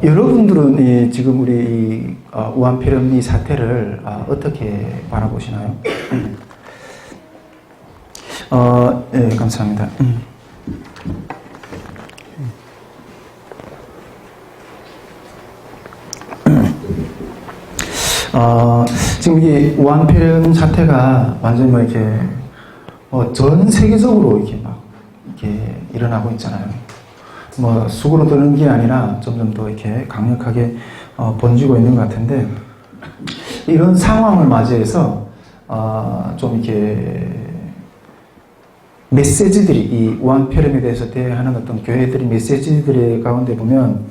여러분들은 지금 우리 우한폐렴 이 사태를 어떻게 바라보시나요? 네, 감사합니다. 지금 이 우한폐렴 사태가 완전히 뭐 이렇게 전 세계적으로 이렇게 일어나고 있잖아요. 뭐 수그러드는 게 아니라 점점 더 이렇게 강력하게 번지고 있는 것 같은데, 이런 상황을 맞이해서 좀 이렇게 메시지들이, 이 우한폐렴에 대해서 대하는 어떤 교회들의 메시지들의 가운데 보면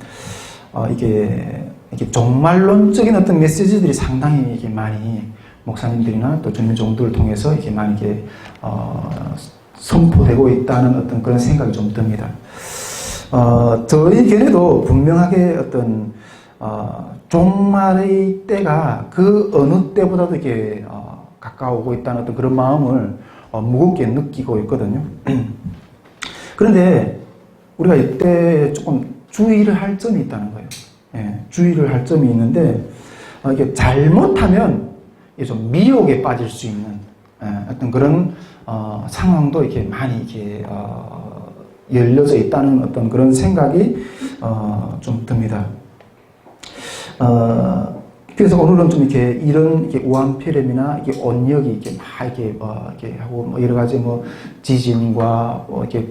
이게 종말론적인 어떤 메시지들이 상당히 이게 많이 목사님들이나 또 주민 종들을 통해서 이렇게 많이 이렇게 선포되고 있다는 어떤 그런 생각이 좀 듭니다. 저희 교회도 분명하게 어떤 종말의 때가 그 어느 때보다도 이렇게 가까워오고 있다는 어떤 그런 마음을 무겁게 느끼고 있거든요. 그런데 우리가 이때 조금 주의를 할 점이 있다는 거예요. 예, 주의를 할 점이 있는데, 이게 잘못하면 좀 미혹에 빠질 수 있는 어떤 그런 상황도 이렇게 많이 이렇게 열려져 있다는 어떤 그런 생각이 좀 듭니다. 그래서 오늘은 좀 이렇게 이런 우한폐렴이나 이게 언역이 이렇게 막 이렇게 하고 뭐 여러 가지 뭐 지진과 이렇게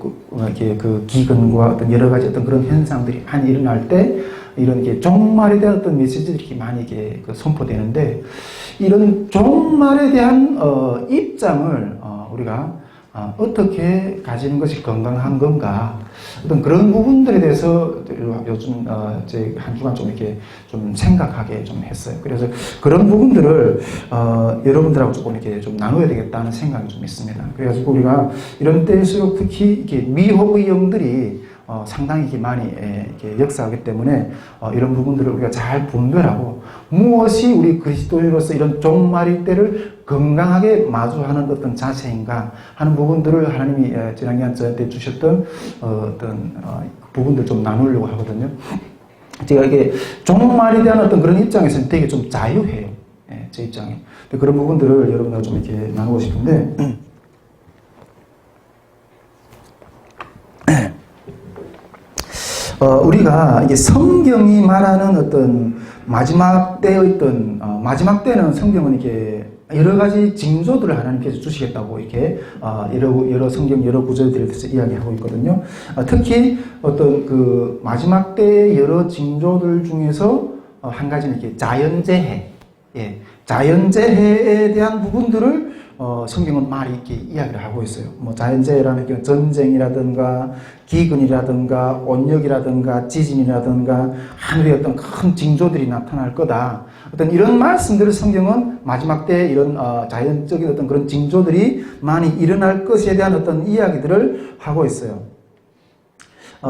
그 기근과 어떤 여러 가지 어떤 그런 현상들이 많이 일어날 때 이런 게 종말에 대한 어떤 메시지들이 이렇게 많이 이렇게 선포되는데, 이런 종말에 대한 입장을 우리가 어떻게 가지는 것이 건강한 건가, 어떤 그런 부분들에 대해서 요즘 제 한 주간 좀 이렇게 좀 생각하게 좀 했어요. 그래서 그런 부분들을 여러분들하고 조금 이렇게 좀 나눠야 되겠다는 생각이 좀 있습니다. 그래가지고 우리가 이런 때일수록 특히 이렇게 미혹의 영들이 상당히 이렇게 많이 이렇게 역사하기 때문에 이런 부분들을 우리가 잘 분별하고, 무엇이 우리 그리스도인으로서 이런 종말의 때를 건강하게 마주하는 어떤 자세인가 하는 부분들을 하나님이 지난해 저한테 주셨던 어떤 부분들 좀 나누려고 하거든요. 제가 이게 종말에 대한 어떤 그런 입장에서는 되게 좀 자유해요. 예, 제 입장에. 그런 부분들을 여러분과 좀 이렇게 나누고 싶은데, 우리가 이게 성경이 말하는 어떤 마지막 때의 어떤 마지막 때는 성경은 이렇게 여러 가지 징조들을 하나님께서 주시겠다고 이렇게 여러 성경 여러 구절들에 대해서 이야기하고 있거든요. 특히 어떤 그 마지막 때의 여러 징조들 중에서 한 가지는 이렇게 자연재해, 자연재해에 대한 부분들을 성경은 많이 이렇게 이야기를 하고 있어요. 뭐 자연재해라는 게 전쟁이라든가 기근이라든가 온역이라든가 지진이라든가 하늘의 어떤 큰 징조들이 나타날 거다. 어떤 이런 말씀들을 성경은 마지막 때 이런 자연적인 어떤 그런 징조들이 많이 일어날 것에 대한 어떤 이야기들을 하고 있어요.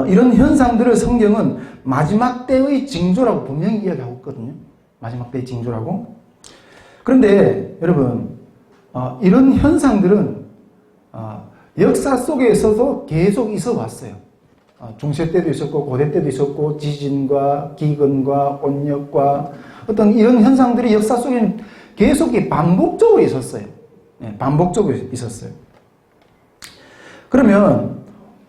이런 현상들을 성경은 마지막 때의 징조라고 분명히 이야기하고 있거든요. 마지막 때의 징조라고. 그런데 여러분, 이런 현상들은 역사 속에서도 계속 있어 왔어요. 중세 때도 있었고 고대 때도 있었고 지진과 기근과 온역과 어떤 이런 현상들이 역사 속에는 계속 반복적으로 있었어요. 반복적으로 있었어요. 그러면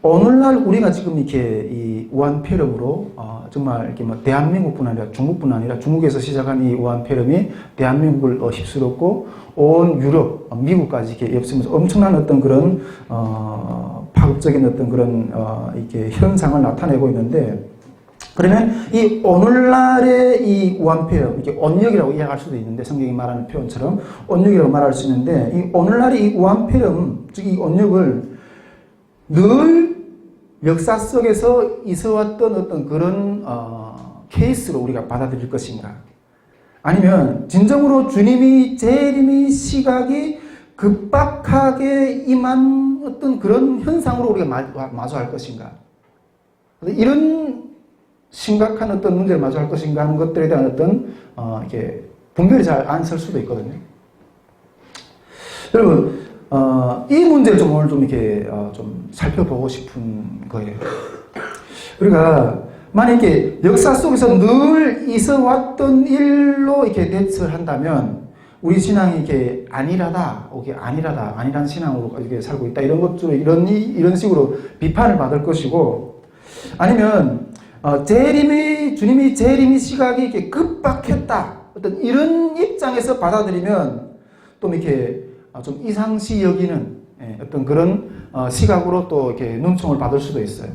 오늘날 우리가 지금 이렇게 이 우한폐렴으로 정말 이렇게 뭐 대한민국뿐 아니라 중국뿐 아니라 중국에서 시작한 이 우한폐렴이 대한민국을 휩쓸었고 온 유럽, 미국까지 이렇게 휩쓰면서 엄청난 어떤 그런 파급적인 어떤 그런 이렇게 현상을 나타내고 있는데, 그러면 이 오늘날의 이 우한폐렴, 이렇게 온역이라고 이야기할 수도 있는데, 성경이 말하는 표현처럼 온역이라고 말할 수 있는데, 이 오늘날의 이 우한폐렴, 즉 이 온역을 늘 역사 속에서 있어왔던 어떤 그런 케이스로 우리가 받아들일 것인가? 아니면 진정으로 주님이 재림의 시각이 급박하게 임한 어떤 그런 현상으로 우리가 마주할 것인가? 이런 심각한 어떤 문제를 마주할 것인가 하는 것들에 대한 어떤 이렇게 분별이 잘 안 설 수도 있거든요. 여러분, 이 문제를 오늘 좀 이렇게 좀 살펴보고 싶은 거예요. 우리가 만약에 역사 속에서 늘 있어왔던 일로 이렇게 대처를 한다면 우리 신앙이 이게 아니란 신앙으로 이렇게 살고 있다. 이런 것들을 이런 식으로 비판을 받을 것이고, 아니면 주님이 재림의 시각이 이렇게 급박했다. 어떤 이런 입장에서 받아들이면 또 이렇게 좀 이상시 여기는 어떤 그런 시각으로 또 이렇게 눈총을 받을 수도 있어요.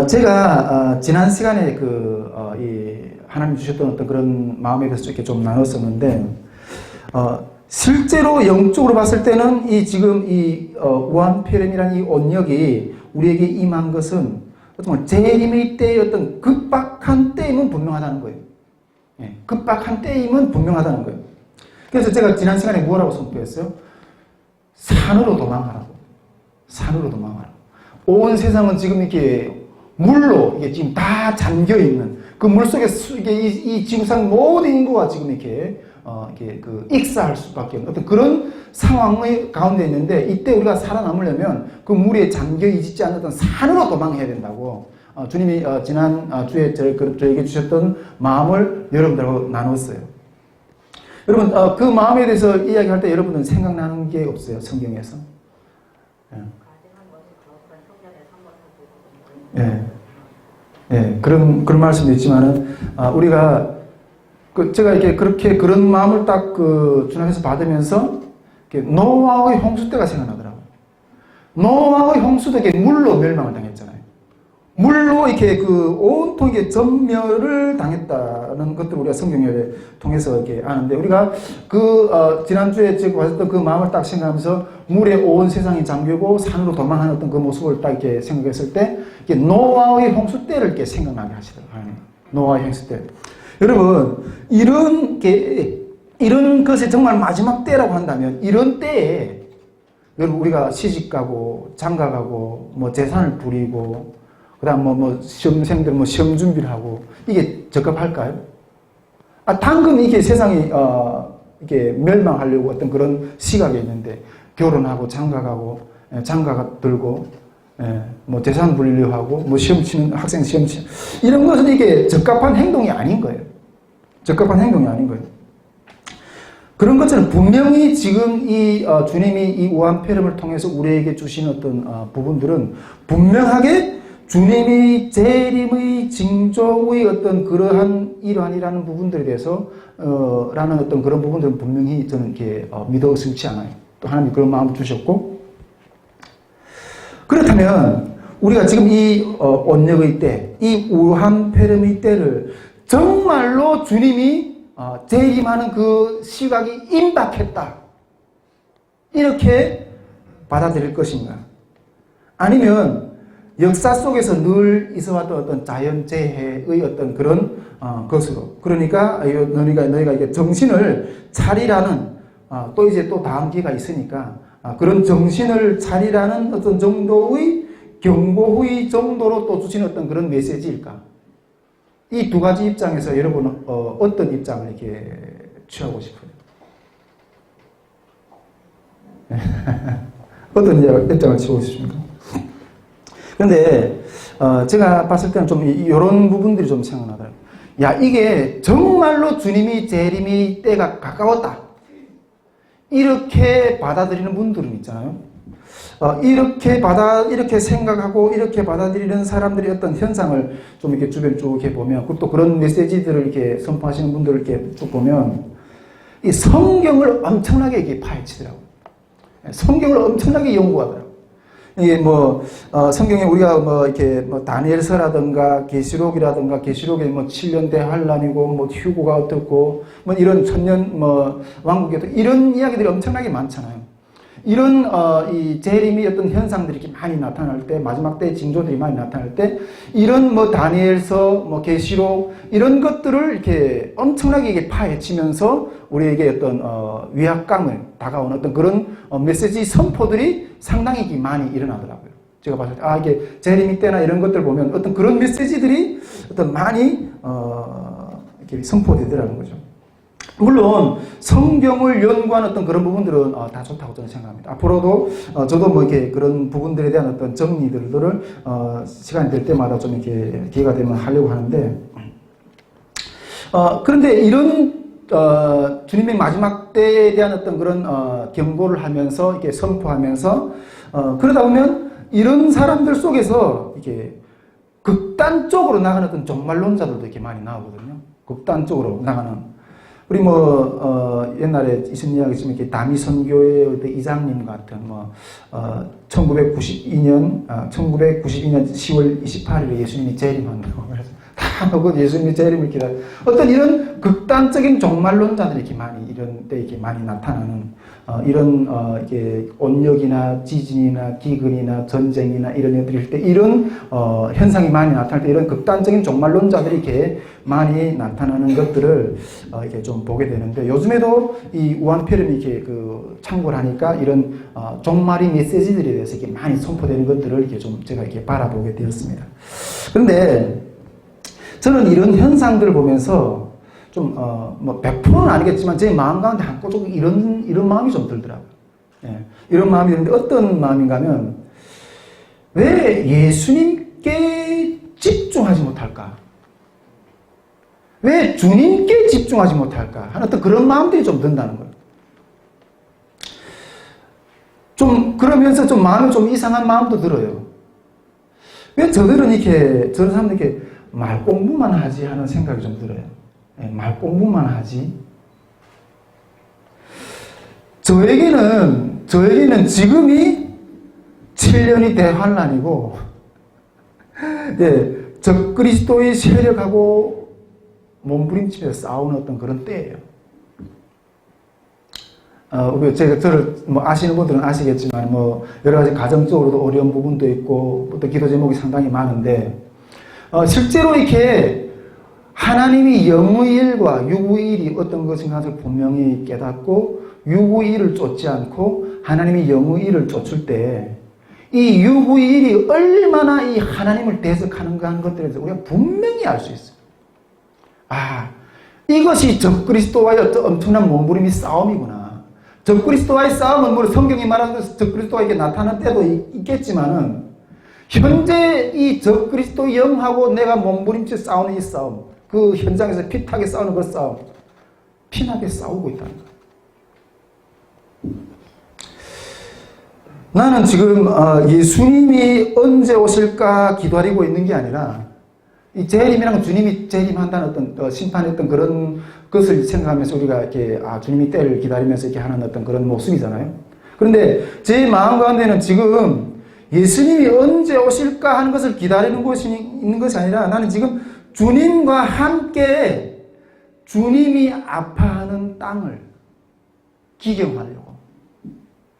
제가 지난 시간에 이 하나님 주셨던 어떤 그런 마음에 대해서 이렇게 좀 나눴었는데, 실제로 영적으로 봤을 때는 지금 우한폐렴이라는 이 온역이 우리에게 임한 것은 정말 재림의 때의 어떤 급박한 때임은 분명하다는 거예요. 급박한 때임은 분명하다는 거예요. 그래서 제가 지난 시간에 뭐라고 선포했어요? 산으로 도망하라고. 산으로 도망하라고. 온 세상은 지금 이렇게 물로 이게 지금 다 잠겨 있는 그 물 속에 이 지구상 모든 인구가 지금 이렇게 익사할 수밖에 없는 어떤 그런 상황의 가운데 있는데, 이때 우리가 살아남으려면 그 물에 잠겨 있지 않는 산으로 도망해야 된다고 주님이 지난 주에 저에게 주셨던 마음을 여러분들하고 나눴어요. 여러분 그 마음에 대해서 이야기할 때 여러분들은 생각나는 게 없어요? 성경에서? 그런 말씀도 있지만은, 우리가, 제가 이렇게 그런 마음을 딱 주님께서 받으면서, 노아의 홍수 때가 생각나더라고요. 노아의 홍수도 이렇게 물로 멸망을 당했잖아요. 물로 이렇게 온통 이게 전멸을 당했다는 것들을 우리가 성경을 통해서 이렇게 아는데, 우리가 지난주에 제가 봤었던 그 마음을 딱 생각하면서 물에 온 세상이 잠기고 산으로 도망하는 어떤 그 모습을 딱 이렇게 생각했을 때, 이게 노아의 홍수 때를 이렇게 생각나게 하시더라고요. 노아의 홍수 때. 여러분, 이런 것이 정말 마지막 때라고 한다면, 이런 때에, 여러분, 우리가 시집 가고, 장가 가고, 재산을 부리고, 그 다음 시험생들 시험 준비를 하고, 이게 적합할까요? 당근 이게 세상이, 이게 멸망하려고 어떤 그런 시각이 있는데, 결혼하고, 장가 가고, 장가가 들고, 재산 부리려 하고, 시험 치는, 학생 시험 치는, 이런 것은 이게 적합한 행동이 아닌 거예요. 적합한 행동이 아닌 거예요. 그런 것처럼 분명히 지금 주님이 이 우한폐렴을 통해서 우리에게 주신 어떤 부분들은 분명하게 주님이 재림의 징조의 어떤 그러한 일환이라는 부분들에 대해서 라는 어떤 그런 부분들은 분명히 저는 이렇게 믿어 의심치 않아요. 또 하나님이 그런 마음을 주셨고, 그렇다면 우리가 지금 이 온역의 때, 이 우한폐렴의 때를 정말로 주님이 재림하는 그 시각이 임박했다, 이렇게 받아들일 것인가? 아니면 역사 속에서 늘 있어왔던 어떤 자연재해의 어떤 그런 것으로, 그러니까 너희가 이게 정신을 차리라는, 또 이제 또 다음 기회가 있으니까 그런 정신을 차리라는 어떤 정도의 경고의 정도로 또 주신 어떤 그런 메시지일까? 이 두 가지 입장에서 여러분은 어떤 입장을 이렇게 취하고 싶어요? 어떤 입장을 취하고 싶습니까? 그런데 제가 봤을 때는 좀 이런 부분들이 좀 생각나더라고요. 야, 이게 정말로 주님이 재림의 때가 가까웠다, 이렇게 받아들이는 분들은 있잖아요. 이렇게 생각하고 이렇게 받아들이는 사람들의 어떤 현상을 좀 이렇게 주변 쭉 이렇게 보면, 또 그런 메시지들을 이렇게 선포하시는 분들을 이렇게 쭉 보면, 이 성경을 엄청나게 이렇게 파헤치더라고요. 성경을 엄청나게 연구하더라고요. 이게 성경에 우리가 이렇게 다니엘서라든가 계시록이라든가, 계시록에 7년 대환란이고 휴고가 어떻고 이런 천년 왕국이 이런 이야기들이 엄청나게 많잖아요. 이런 이 재림이 어떤 현상들이 이렇게 많이 나타날 때, 마지막 때 징조들이 많이 나타날 때, 이런 다니엘서, 계시록, 이런 것들을 이렇게 엄청나게 이게 파헤치면서 우리에게 어떤 위압감을 다가오는 어떤 그런 메시지 선포들이 상당히 많이 일어나더라고요. 제가 봤을 때 이게 재림이 때나 이런 것들 보면 어떤 그런 메시지들이 어떤 많이 이렇게 선포되더라는 거죠. 물론 성경을 연구하는 어떤 그런 부분들은 다 좋다고 저는 생각합니다. 앞으로도 저도 뭐 이렇게 그런 부분들에 대한 어떤 정리들을 시간이 될 때마다 좀 이렇게 기회가 되면 하려고 하는데, 그런데 이런 주님의 마지막 때에 대한 어떤 그런 경고를 하면서 이렇게 선포하면서 그러다 보면 이런 사람들 속에서 이렇게 극단적으로 나가는 어떤 종말론자들도 이렇게 많이 나오거든요. 극단적으로 나가는. 우리 옛날에 있은 이야기 있으면 이렇게 다미선교의 이장님 같은 1992년 10월 28일에 예수님이 재림한다고 그래서 다 그 예수님이 재림을 기다려. 어떤 이런 극단적인 종말론자들이 이렇게 많이 이런 때 이렇게 많이 나타나는 이런 이게 온역이나 지진이나 기근이나 전쟁이나 이런 것들일 때 이런 현상이 많이 나타날 때 이런 극단적인 종말론자들이 이렇게 많이 나타나는 것들을 이렇게 좀 보게 되는데, 요즘에도 이 우한폐렴이 이렇게 참고를 하니까 이런 종말의 메시지들에 대해서 이렇게 많이 선포되는 것들을 이렇게 좀 제가 이렇게 바라보게 되었습니다. 그런데 저는 이런 현상들을 보면서 좀, 100%는 아니겠지만, 제 마음 가운데 한꺼번에 이런 마음이 좀 들더라고요. 예, 이런 마음이 드는데, 어떤 마음인가 하면, 왜 예수님께 집중하지 못할까? 왜 주님께 집중하지 못할까? 하는 어떤 그런 마음들이 좀 든다는 거예요. 좀, 그러면서 좀 마음이 좀 이상한 마음도 들어요. 왜 저런 사람들 이렇게 말 공부만 하지 하는 생각이 좀 들어요. 말 공부만 하지. 저에게는 지금이 7년이 대환란이고, 적그리스도의 세력하고 몸부림치면서 싸우는 어떤 그런 때예요. 저를 아시는 분들은 아시겠지만, 여러 가지 가정적으로도 어려운 부분도 있고, 또 기도 제목이 상당히 많은데, 실제로 이렇게 하나님이 영의 일과 육의 일이 어떤 것인가 를 분명히 깨닫고 육의 일을 쫓지 않고 하나님이 영의 일을 쫓을 때 이 육의 일이 얼마나 이 하나님을 대적하는가 하는 것들에 대해서 우리가 분명히 알 수 있어요. 이것이 적그리스도와의 엄청난 몸부림이 싸움이구나. 적그리스도와의 싸움은 물론 성경이 말하는 적그리스도가 이렇게 나타날 때도 있겠지만은 현재 이 적그리스도 영하고 내가 몸부림쳐 싸우는 이 싸움, 그 현장에서 피타게 싸우는 그 싸움, 피나게 싸우고 있다는 거예요. 나는 지금 예수님이 언제 오실까 기다리고 있는 게 아니라 이 재림이란 주님이 재림한다는 어떤 심판했던 그런 것을 생각하면서 우리가 이렇게 주님이 때를 기다리면서 이렇게 하는 어떤 그런 모습이잖아요. 그런데 제 마음 가운데는 지금 예수님이 언제 오실까 하는 것을 기다리는 것이 있는 것이 아니라 나는 지금 주님과 함께 주님이 아파하는 땅을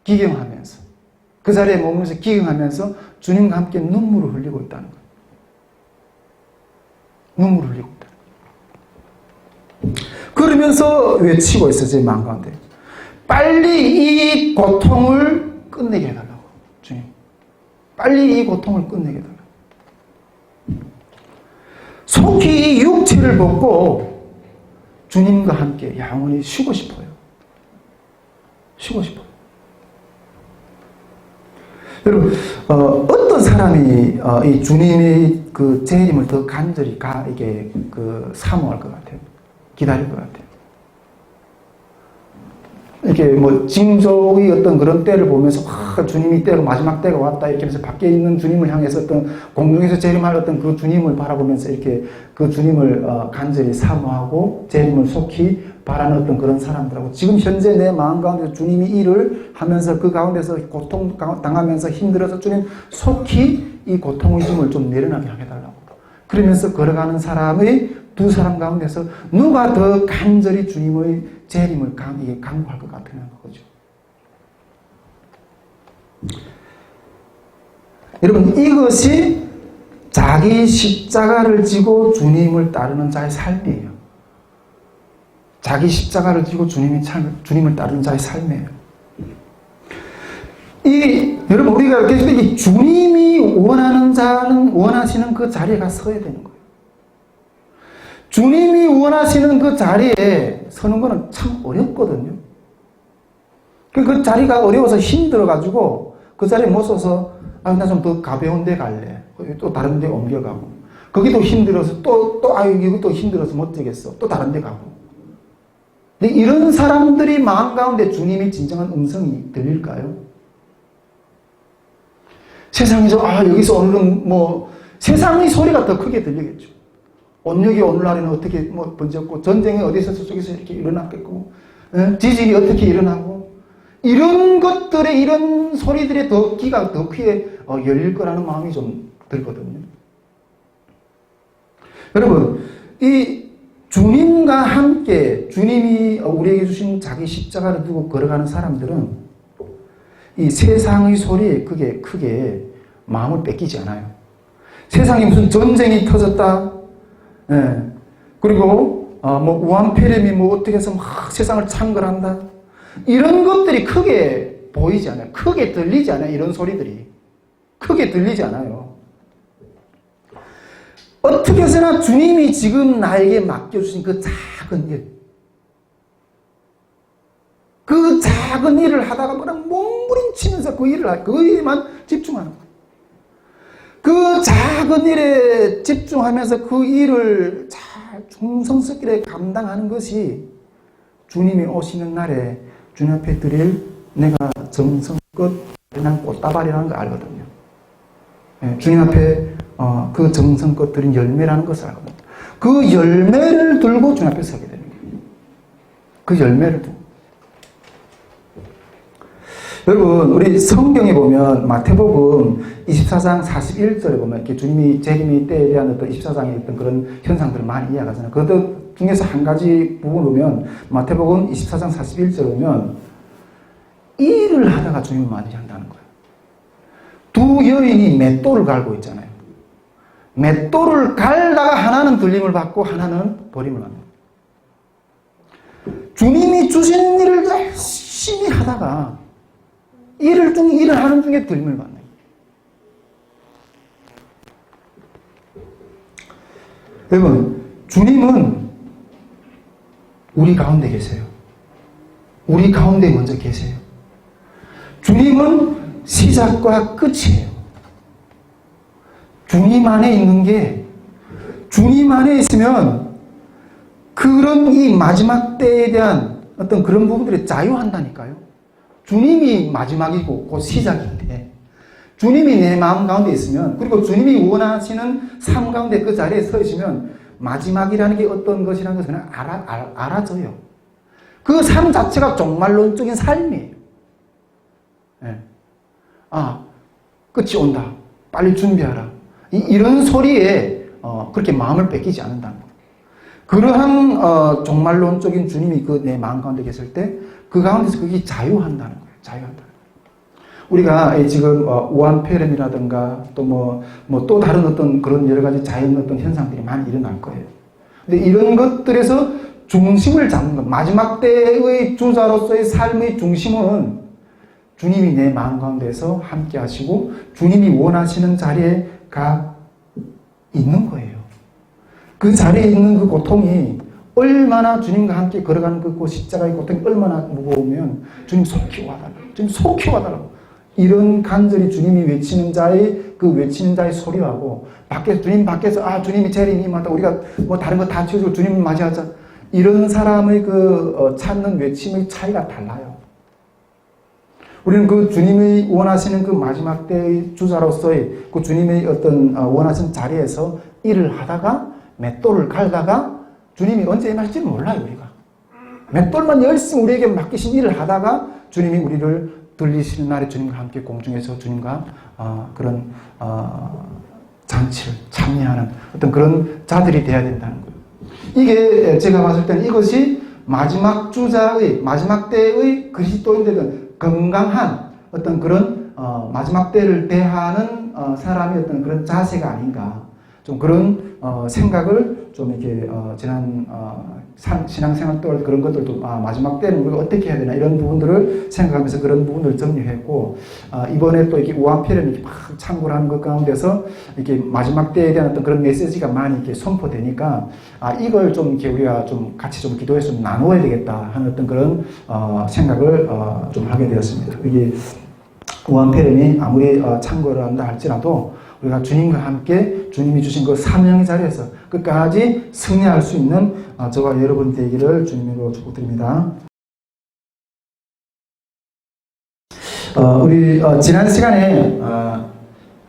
기경하면서 그 자리에 머물면서 기경하면서 주님과 함께 눈물을 흘리고 있다는 거예요. 눈물을 흘리고 있다. 그러면서 외치고 있어, 제 마음 가운데. 빨리 이 고통을 끝내게 해달라고, 주님. 빨리 이 고통을 끝내게 해달라고. 속히 이 육체를 벗고 주님과 함께 영원히 쉬고 싶어요. 쉬고 싶어요. 여러분, 어떤 사람이 이 주님의 그 재림을 더 간절히 사모할 것 같아요. 기다릴 것 같아요. 이렇게 징조의 어떤 그런 때를 보면서 주님이 때가 마지막 때가 왔다 이렇게 하면서 밖에 있는 주님을 향해서 어떤 공중에서 재림할 어떤 그 주님을 바라보면서 이렇게 그 주님을 간절히 사모하고 재림을 속히 바라는 어떤 그런 사람들하고 지금 현재 내 마음 가운데 주님이 일을 하면서 그 가운데서 고통 당하면서 힘들어서 주님 속히 이 고통의 짐을 좀 내려나게 해달라고 그러면서 걸어가는 사람의 두 사람 가운데서 누가 더 간절히 주님의 재림을 강구할 것 같으냐는 거죠. 여러분, 이것이 자기 십자가를 지고 주님을 따르는 자의 삶이에요. 자기 십자가를 지고 주님을 따르는 자의 삶이에요. 여러분, 우리가 계속 주님이 원하시는 그 자리에 가서 서야 되는 거예요. 주님이 원하시는 그 자리에 서는 거는 참 어렵거든요. 그 자리가 어려워서 힘들어가지고 그 자리에 못 서서 나 좀 더 가벼운 데 갈래. 또 다른 데 옮겨가고. 거기도 힘들어서 이것도 힘들어서 못 되겠어. 또 다른 데 가고. 근데 이런 사람들이 마음 가운데 주님의 진정한 음성이 들릴까요? 세상에서 여기서 오늘은 세상의 소리가 더 크게 들리겠죠. 온역이 오늘날에는 어떻게 번졌고, 전쟁이 어디서 저쪽에서 이렇게 일어났겠고, 지진이 어떻게 일어나고, 이런 것들의, 이런 소리들의 귀가 더 귀에 열릴 거라는 마음이 좀 들거든요. 여러분, 이 주님과 함께, 주님이 우리에게 주신 자기 십자가를 두고 걸어가는 사람들은 이 세상의 소리에 크게 마음을 뺏기지 않아요. 세상에 무슨 전쟁이 터졌다, 그리고 우한폐렴이 어떻게 해서 막 세상을 창궐한다, 이런 것들이 크게 보이지 않아요. 크게 들리지 않아요. 이런 소리들이 크게 들리지 않아요. 어떻게 해서나 주님이 지금 나에게 맡겨주신 그 작은 일, 그 작은 일을 하다가 그냥 몸부림치면서 그 일에만 집중하는 거예요. 그 작은 일에 집중하면서 그 일을 잘 충성스럽게 감당하는 것이 주님이 오시는 날에 주님 앞에 드릴 내가 정성껏 그냥 꽃다발이라는 걸 알거든요. 주님 앞에 그 정성껏 드린 열매라는 것을 알거든요. 그 열매를 들고 주님 앞에 서게 되는 거예요. 그 열매를 두고. 여러분, 우리 성경에 보면 마태복음 24장 41절에 보면 이렇게 주님이 재림의 때에 대한 어떤 24장의 어떤 그런 현상들을 많이 이야기하잖아요. 그 중에서 한 가지 부분을 보면 마태복음 24장 41절에 보면 일을 하다가 주님을 맞이한다는 거예요. 두 여인이 맷돌을 갈고 있잖아요. 맷돌을 갈다가 하나는 들림을 받고 하나는 버림을 받는 거예요. 주님이 주신 일을 열심히 하다가 일을 하는 중에 들림을 받는 거예요. 여러분, 주님은 우리 가운데 계세요. 우리 가운데 먼저 계세요. 주님은 시작과 끝이에요. 주님 안에 있는 게, 주님 안에 있으면 그런 이 마지막 때에 대한 어떤 그런 부분들이 자유한다니까요. 주님이 마지막이고 곧 시작인데, 주님이 내 마음 가운데 있으면, 그리고 주님이 원하시는 삶 가운데 그 자리에 서 있으면 마지막이라는 게 어떤 것이라는 것을 그냥 알아져요. 그 삶 자체가 종말론적인 삶이에요. 끝이 온다. 빨리 준비하라. 이런 소리에 그렇게 마음을 뺏기지 않는다는 거예요. 그러한 종말론적인 주님이 내 마음 가운데 계실 때 그 가운데서 그게 자유한다는 거예요. 자유한다는 거예요. 우리가 지금 우한폐렴이라든가 또 다른 어떤 그런 여러 가지 자연 어떤 현상들이 많이 일어날 거예요. 근데 이런 것들에서 중심을 잡는 것, 마지막 때의 주자로서의 삶의 중심은 주님이 내 마음 가운데서 함께 하시고 주님이 원하시는 자리에 가 있는 거예요. 그 자리에 있는 그 고통이 얼마나 주님과 함께 걸어가는 그 십자가의 고통이 얼마나 무거우면 주님 속히 와달라고, 주님 속히 와달라고, 이런 간절히 주님이 외치는 자의 그 외치는 자의 소리하고 주님 밖에서 주님이 재림이 임하다, 우리가 다른 거 다 치워주고 주님 맞이하자, 이런 사람의 찾는 외침의 차이가 달라요. 우리는 그 주님이 원하시는 그 마지막 때의 주자로서의 그 주님의 어떤 원하시는 자리에서 일을 하다가 맷돌을 갈다가 주님이 언제 임할지는 몰라요. 우리가 맷돌만 열심히 우리에게 맡기신 일을 하다가 주님이 우리를 들리시는 날에 주님과 함께 공중에서 주님과 그런 잔치를 참여하는 어떤 그런 자들이 되어야 된다는 거예요. 이게 제가 봤을 때는 이것이 마지막 주자의 마지막 때의 그리스도인들은 건강한 어떤 그런 마지막 때를 대하는 사람의 어떤 그런 자세가 아닌가. 좀 그런 생각을 좀 이렇게 지난 신앙생활 동안 그런 것들도 마지막 때는 우리가 어떻게 해야 되나 이런 부분들을 생각하면서 그런 부분들을 정리했고 이번에 또 이렇게 우한폐렴 이렇게 막 참고를 하는 것 가운데서 이렇게 마지막 때에 대한 어떤 그런 메시지가 많이 이렇게 선포되니까 이걸 좀 이렇게 우리가 좀 같이 좀 기도해서 나누어야 되겠다 하는 어떤 그런 생각을 좀 하게 되었습니다. 이게 우한폐렴이 아무리 참고를 한다 할지라도 우리가 주님과 함께 주님이 주신 그 사명의 자리에서 끝까지 승리할 수 있는 저와 여러분 되기를 주님으로 축복드립니다. 우리 지난 시간에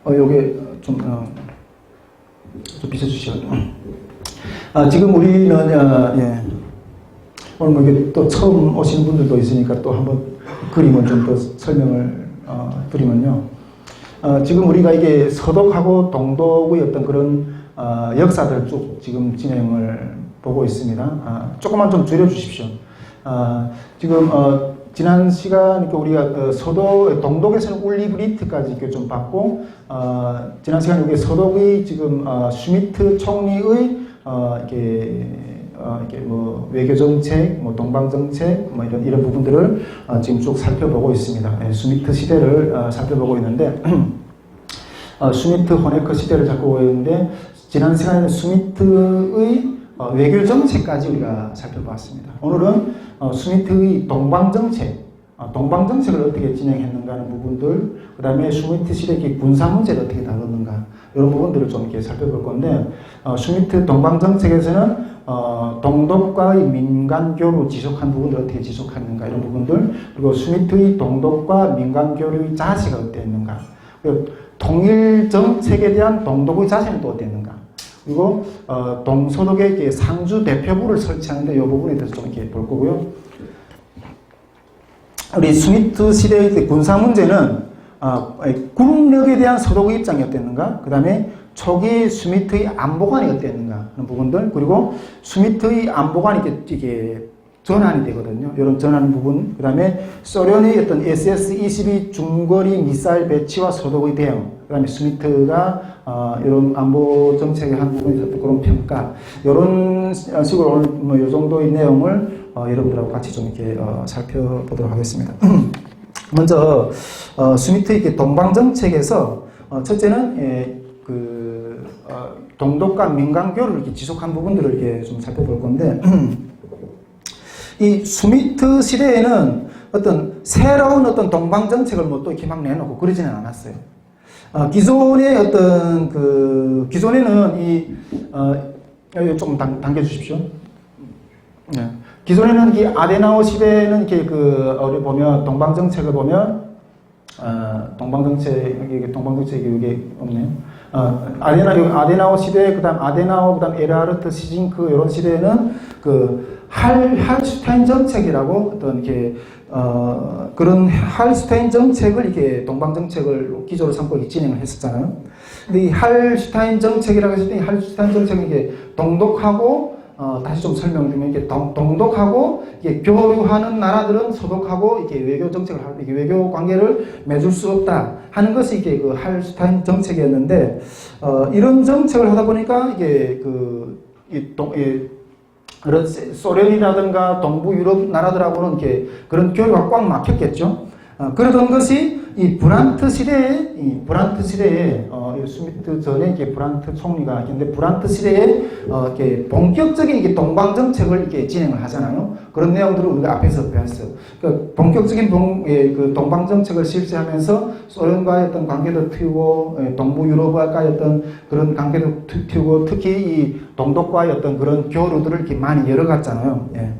요게 좀 비춰주시죠. 지금 우리는 오늘 뭐 이게 또 처음 오시는 분들도 있으니까 또 한번 그림을 좀 더 설명을 드리면요. 지금 우리가 이게 서독하고 동독의 어떤 그런 역사들 쭉 지금 진행을 보고 있습니다. 조금만 좀 줄여주십시오. 지금 지난 시간 우리가 동독에서는 울리브리트까지 이렇게 좀 봤고 지난 시간 우리 서독의 지금 슈미트 총리의 이렇게 뭐 외교 정책, 뭐 동방 정책, 뭐 이런 부분들을 지금 쭉 살펴보고 있습니다. 슈미트 시대를 살펴보고 있는데 슈미트 호네커 시대를 살펴보고 있는데 지난 시간에는 슈미트의 외교 정책까지 우리가 살펴봤습니다. 오늘은 슈미트의 동방 정책, 동방 정책을 어떻게 진행했는가 하는 부분들, 그 다음에 슈미트 시대의 군사 문제를 어떻게 다뤘는가 이런 부분들을 좀 이렇게 살펴볼 건데 슈미트 동방 정책에서는 동독과의 민간교류 지속한 부분들을 어떻게 지속했는가 이런 부분들, 그리고 슈미트의 동독과 민간교류의 자세가 어땠는가, 그리고 통일 정책에 대한 동독의 자세는 또 어땠는가, 그리고 동서독의 상주 대표부를 설치하는데 이 부분에 대해서 좀 이렇게 볼 거고요. 우리 슈미트 시대의 군사 문제는 국력에 대한 서독의 입장이 어땠는가, 그 다음에 초기 슈미트의 안보관이 어땠는가 하는 부분들, 그리고 슈미트의 안보관이 이게 전환이 되거든요. 이런 전환 부분, 그 다음에 소련의 어떤 SS-22 중거리 미사일 배치와 서독의 대응, 그 다음에 슈미트가 이런 안보 정책의 한 부분에 있었던 그런 평가, 이런 식으로 오늘 뭐 이 정도의 내용을 여러분들하고 같이 좀 이렇게 살펴보도록 하겠습니다. 먼저 슈미트의 동방 정책에서 첫째는 동독과 민간교류를 이렇게 지속한 부분들을 이렇게 좀 살펴볼 건데 이 슈미트 시대에는 어떤 새로운 어떤 동방 정책을 뭐 또 이렇게 막 내놓고 그러지는 않았어요. 기존의 어떤 기존에는 여기 조금 당겨주십시오. 네. 기존에는 이 아데나워 시대는 이렇게 우리 보면 동방 정책을 보면 동방 정책이 여기 없네요. 아데나워 시대, 그다음 아데나워, 그다음 에르하르트 시징크 이런 시대에는 할슈타인 정책이라고 어떤 이렇게 그런 할슈타인 정책을 이렇게 동방 정책을 기조로 삼고 진행을 했었잖아요. 근데 이 할슈타인 정책이라고 했을 때 이 할슈타인 정책은 이게 동독하고 다시 좀 설명드리면 이게 동독하고 이게 교류하는 나라들은 서독하고 이게 외교 정책을 이게 외교 관계를 맺을 수 없다 하는 것이 이게 그 할슈타인 정책이었는데 이런 정책을 하다 보니까 이게 그런 소련이라든가 동부 유럽 나라들하고는 이렇게 그런 교류가 꽉 막혔겠죠. 그러던 것이 이 브란트 시대에 슈미트 전에 이게 브란트 총리가 있는데 브란트 시대에 이렇게 본격적인 이게 동방 정책을 이렇게 진행을 하잖아요. 그런 내용들을 우리가 앞에서 배웠어요. 그러니까 본격적인 동방 정책을 실시하면서 소련과의 어떤 관계도 틔우고 동부 유럽과의 어떤 그런 관계도 틔우고 특히 이 동독과의 어떤 그런 교류들을 이렇게 많이 열어갔잖아요. 예.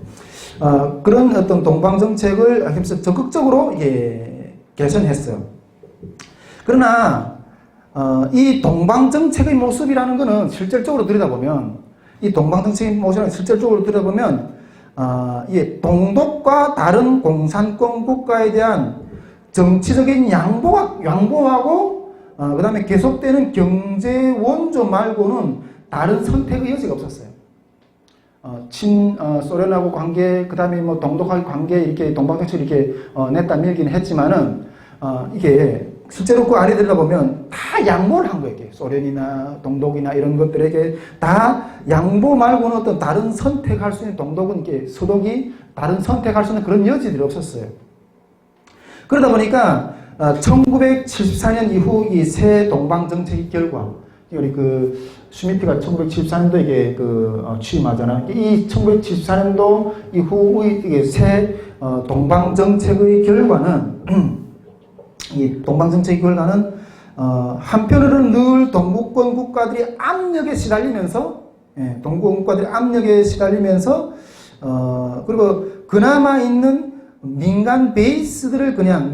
그런 어떤 동방 정책을 하면서 적극적으로 개선했어요. 그러나 이 동방 정책의 모습이라는 것은 실질적으로 들여다보면 동독과 다른 공산권 국가에 대한 정치적인 양보하고 그다음에 계속되는 경제 원조 말고는 다른 선택의 여지가 없었어요. 소련하고 관계, 그 다음에 뭐 동독하고 관계 이렇게 동방 정책을 이렇게 냈다 밀기는 했지만은 이게 실제로 그 안에 들어보면 다 양보를 한 거예요. 소련이나 동독이나 이런 것들에게 다 양보 말고는 어떤 다른 선택할 수 있는 동독은 이렇게 서독이 다른 선택할 수 있는 그런 여지들이 없었어요. 그러다 보니까 1974년 이후 이 새 동방 정책의 결과, 우리 그 슈미트가 1974년도에 취임하잖아요. 이 1974년도 이후의 이게 새 동방 정책의 결과는 이 동방 정책의 결과는 한편으로는 늘 동구권 국가들이 압력에 시달리면서 동구권 국가들이 압력에 시달리면서 그리고 그나마 있는 민간 베이스들을 그냥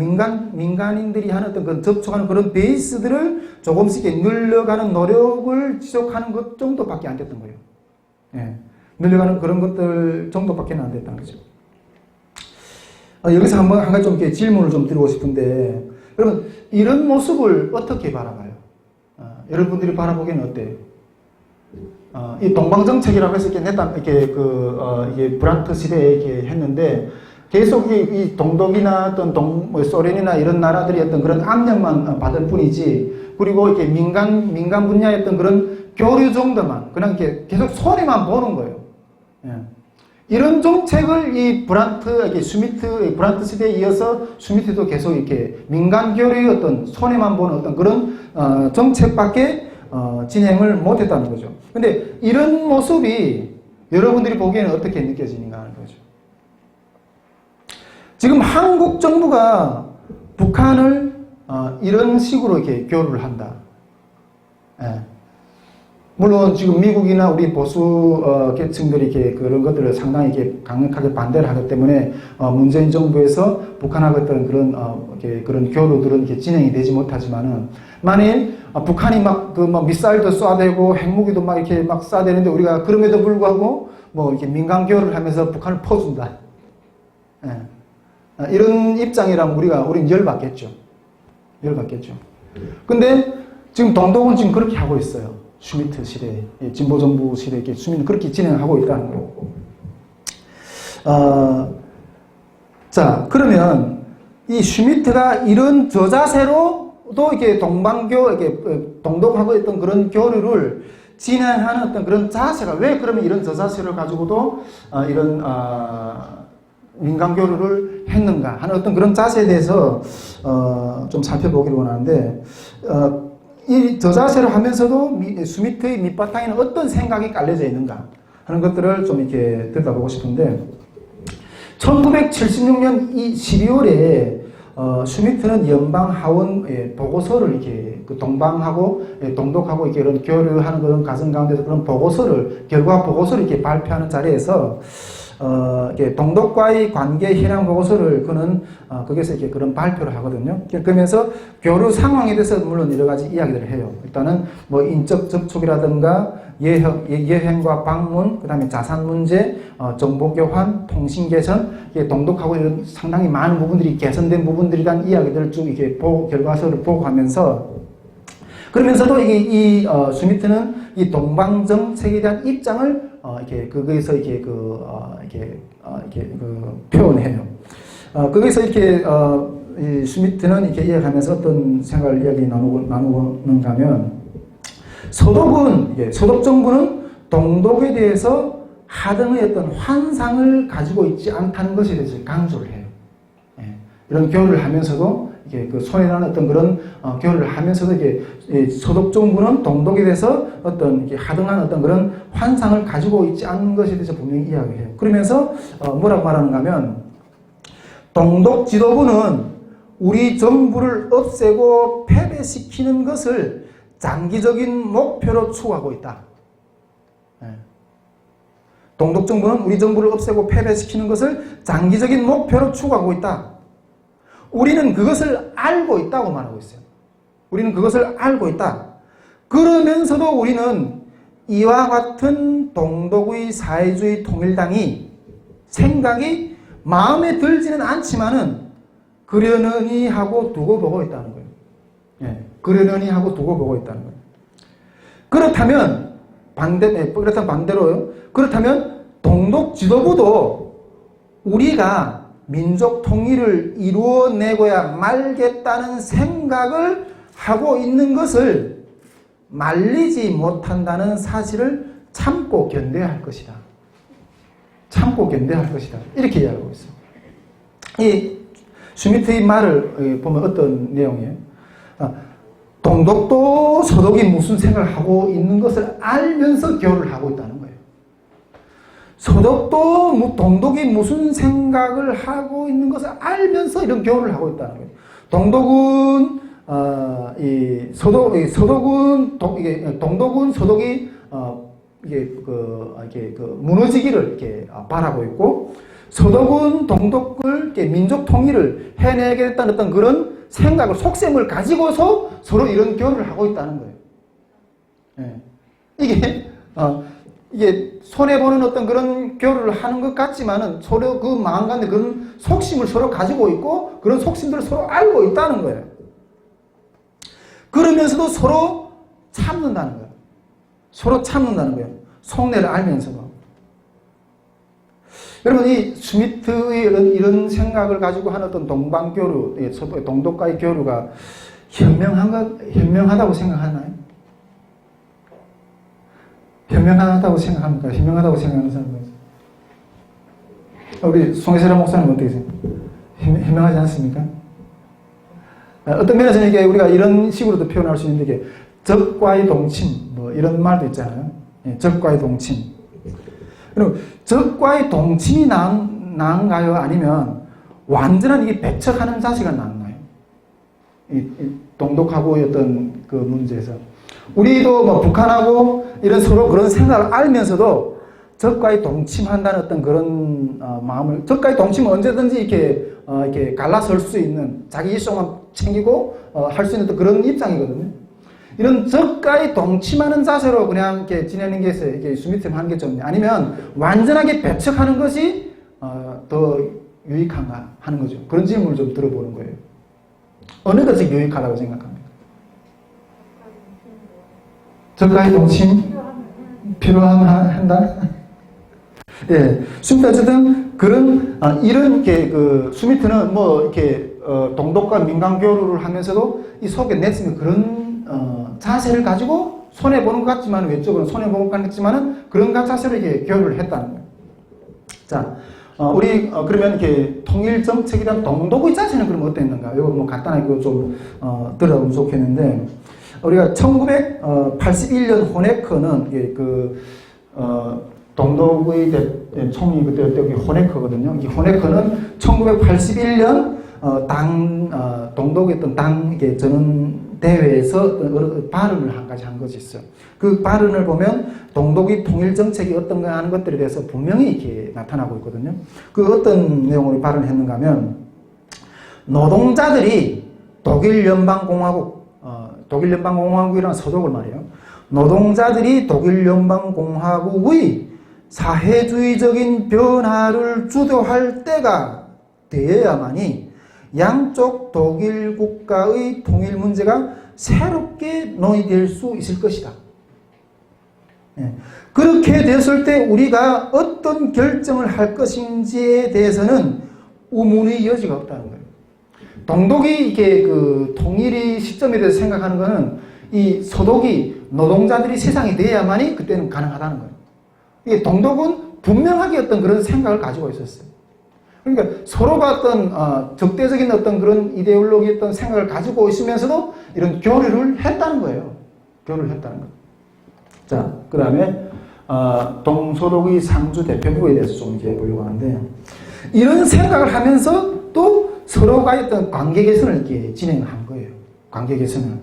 민간인들이 하는 어떤 그 접촉하는 그런 베이스들을 조금씩 늘려가는 노력을 지속하는 것 정도밖에 안 됐던 거예요. 늘려가는 그런 것들 정도밖에 안 됐다는 거죠. 여기서 한번 한 가지 좀 이렇게 질문을 좀 드리고 싶은데, 그러면 이런 모습을 어떻게 바라봐요? 여러분들이 바라보기에는 어때요? 이 동방정책이라고 해서 이게 브란트 시대에 이렇게 했는데, 계속 이 동독이나 어떤 소련이나 이런 나라들이 어떤 그런 압력만 받을 뿐이지, 그리고 이렇게 민간 분야의 어떤 그런 교류 정도만, 그냥 이렇게 계속 손해만 보는 거예요. 이런 정책을 이 브란트 시대에 이어서 슈미트도 계속 이렇게 민간 교류의 어떤 손해만 보는 어떤 그런 정책밖에 진행을 못했다는 거죠. 근데 이런 모습이 여러분들이 보기에는 어떻게 느껴지는가 하는 거죠. 지금 한국 정부가 북한을 이런 식으로 이렇게 교류를 한다. 물론 지금 미국이나 우리 보수 계층들이 이렇게 그런 것들을 상당히 이렇게 강력하게 반대를 하기 때문에 문재인 정부에서 북한하고 어떤 그런 교류들은 이렇게 진행이 되지 못하지만은, 만일 북한이 막 미사일도 쏴대고 핵무기도 막 이렇게 막 쏴대는데 우리가 그럼에도 불구하고 뭐 이렇게 민간 교류를 하면서 북한을 퍼준다. 이런 입장이라면 우리는 열받겠죠. 근데 지금 동독은 지금 그렇게 하고 있어요. 슈미트 시대, 진보정부 시대에 슈미트는 그렇게 진행하고 있다는 거고. 자, 그러면 이 슈미트가 이런 저자세로도 이렇게 동독하고 있던 그런 교류를 진행하는 어떤 그런 자세가, 왜 그러면 이런 저자세를 가지고도 이런 민간 교류를 했는가 하는 어떤 그런 자세에 대해서 좀 살펴보기를 원하는데, 이 저자세를 하면서도 슈미트의 밑바탕에는 어떤 생각이 깔려져 있는가 하는 것들을 좀 이렇게 들여다보고 싶은데, 1976년 12월에 슈미트는 연방 하원 보고서를 이렇게 동방하고 동독하고 이렇게 이런 교류하는 그런 과정 가운데서 그런 결과 보고서를 이렇게 발표하는 자리에서 동독과의 관계 현황 보고서를 그는 거기서 이렇게 그런 발표를 하거든요. 그러면서 교류 상황에 대해서 물론 여러 가지 이야기들을 해요. 일단은 뭐 인적 접촉이라든가 여행과 방문, 그 다음에 자산 문제, 정보 교환, 통신 개선, 동독하고 이런 상당히 많은 부분들이 개선된 부분들에 대한 이야기들을 쭉 이렇게 결과서를 보고하면서, 그러면서도 이 슈미트는 이 동방 정책에 대한 입장을 거기서 표현해요. 거기서 이 슈미트는 이렇게 이야기하면서 어떤 생각을 나누는가 하면, 서독 정부는 동독에 대해서 하등의 어떤 환상을 가지고 있지 않다는 것에 대해서 강조를 해요. 이런 교류를 하면서도 손해라는 어떤 그런 교류를 하면서도 서독 정부는 동독에 대해서 어떤 하등한 어떤 그런 환상을 가지고 있지 않는 것에 대해서 분명히 이야기해요. 그러면서 뭐라고 말하는가 하면, 동독 지도부는 우리 정부를 없애고 패배시키는 것을 장기적인 목표로 추구하고 있다. 동독 정부는 우리 정부를 없애고 패배시키는 것을 장기적인 목표로 추구하고 있다. 우리는 그것을 알고 있다고 말하고 있어요. 우리는 그것을 알고 있다. 그러면서도 우리는 이와 같은 동독의 사회주의 통일당이 생각이 마음에 들지는 않지만은 그러려니 하고 두고 보고 있다는 거예요. 그러려니 하고 두고 보고 있다는 거예요. 그렇다면 반대로요. 그렇다면 동독 지도부도 우리가 민족 통일을 이루어내고야 말겠다는 생각을 하고 있는 것을 말리지 못한다는 사실을 참고 견뎌야 할 것이다. 참고 견뎌야 할 것이다. 이렇게 이야기하고 있어요. 이 슈미트의 말을 보면 어떤 내용이에요? 동독도 서독이 무슨 생각을 하고 있는 것을 알면서 교류를 하고 있다는 거예요. 서독도 동독이 무슨 생각을 하고 있는 것을 알면서 이런 교류를 하고 있다는 거예요. 동독은 동독은 서독이 무너지기를 이렇게 바라고 있고, 서독은 동독을 이렇게 민족 통일을 해내겠다는 어떤 그런 생각을, 속셈을 가지고서 서로 이런 교류를 하고 있다는 거예요. 예. 이게 손해보는 어떤 그런 교류를 하는 것 같지만은 서로 그 마음 가운데 그런 속심을 서로 가지고 있고, 그런 속심들을 서로 알고 있다는 거예요. 그러면서도 서로 참는다는 거예요. 서로 참는다는 거예요. 속내를 알면서도. 여러분, 이 스미트의 이런 생각을 가지고 하는 어떤 동방교류, 동독과의 교류가 현명하다고 생각하나요? 현명하다고 생각합니까? 현명하다고 생각하는 사람은? 우리 송혜세라 목사님 어떻게 생각해요? 현명하지 않습니까? 어떤 면에서는 이게 우리가 이런 식으로도 표현할 수 있는데, 이게 적과의 동침, 뭐 이런 말도 있잖아요. 적과의 동침. 그럼 적과의 동침이 나은가요? 아니면 완전한 이게 배척하는 자세가 나은가요? 이 동독하고의 어떤 그 문제에서. 우리도 뭐 북한하고 이런 서로 그런 생각을 알면서도 적과의 동침한다는 어떤 그런 마음을, 적과의 동침은 언제든지 이렇게 갈라설 수 있는, 자기 이슈만 챙기고 할 수 있는 그런 입장이거든요. 이런 적과의 동침하는 자세로 그냥 이렇게 지내는 게 있어요. 이게 슈미트는 하는 게 좀, 아니면 완전하게 배척하는 것이 더 유익한가 하는 거죠. 그런 질문을 좀 들어보는 거예요. 어느 것이 유익하다고 생각합니까? 적과의 동침 필요한다? 예, 슈미트 어쨌든 그런 이런 그 슈미트는 뭐 이렇게 동독과 민간 교류를 하면서도 이 속에 내쓰는 그런 자세를 가지고 손해 보는 것 같지만, 외적으로 손해 보는 것 같지만은 그런 자세로 이게 교류를 했다는 거예요. 자, 우리 그러면 이렇게 통일 정책에 대한 동독의 자세는 그럼 어땠는가? 이거 뭐 간단하게 좀 들어보면 좋겠는데, 우리가 1981년 호네커는 동독의 총리 그때 호네커거든요. 이 호네커는 1981년 동독의 어떤 당 전원 대회에서 발언을 한 가지 한 것이 있어요. 그 발언을 보면 동독의 통일 정책이 어떤가 하는 것들에 대해서 분명히 이렇게 나타나고 있거든요. 그 어떤 내용으로 발언했는가 하면, 노동자들이 독일 연방공화국이라는 서독을 말해요. 노동자들이 독일 연방공화국의 사회주의적인 변화를 주도할 때가 되어야만이 양쪽 독일 국가의 통일 문제가 새롭게 논의될 수 있을 것이다. 그렇게 됐을 때 우리가 어떤 결정을 할 것인지에 대해서는 의문의 여지가 없다는 거예요. 동독이 이게 그 통일의 시점에 대해서 생각하는 것은 이 서독이 노동자들이 세상이 돼야만이 그때는 가능하다는 거예요. 이 동독은 분명하게 어떤 그런 생각을 가지고 있었어요. 그러니까 서로가 어떤 적대적인 어떤 그런 이데올로기 어떤 생각을 가지고 있으면서도 이런 교류를 했다는 거예요. 교류를 했다는 거예요. 자, 그 다음에 동서독의 상주 대표부에 대해서 좀 이제 보려고 하는데, 이런 생각을 하면서 또 서로가 어떤 관계 개선을 이렇게 진행한 거예요. 관계 개선을.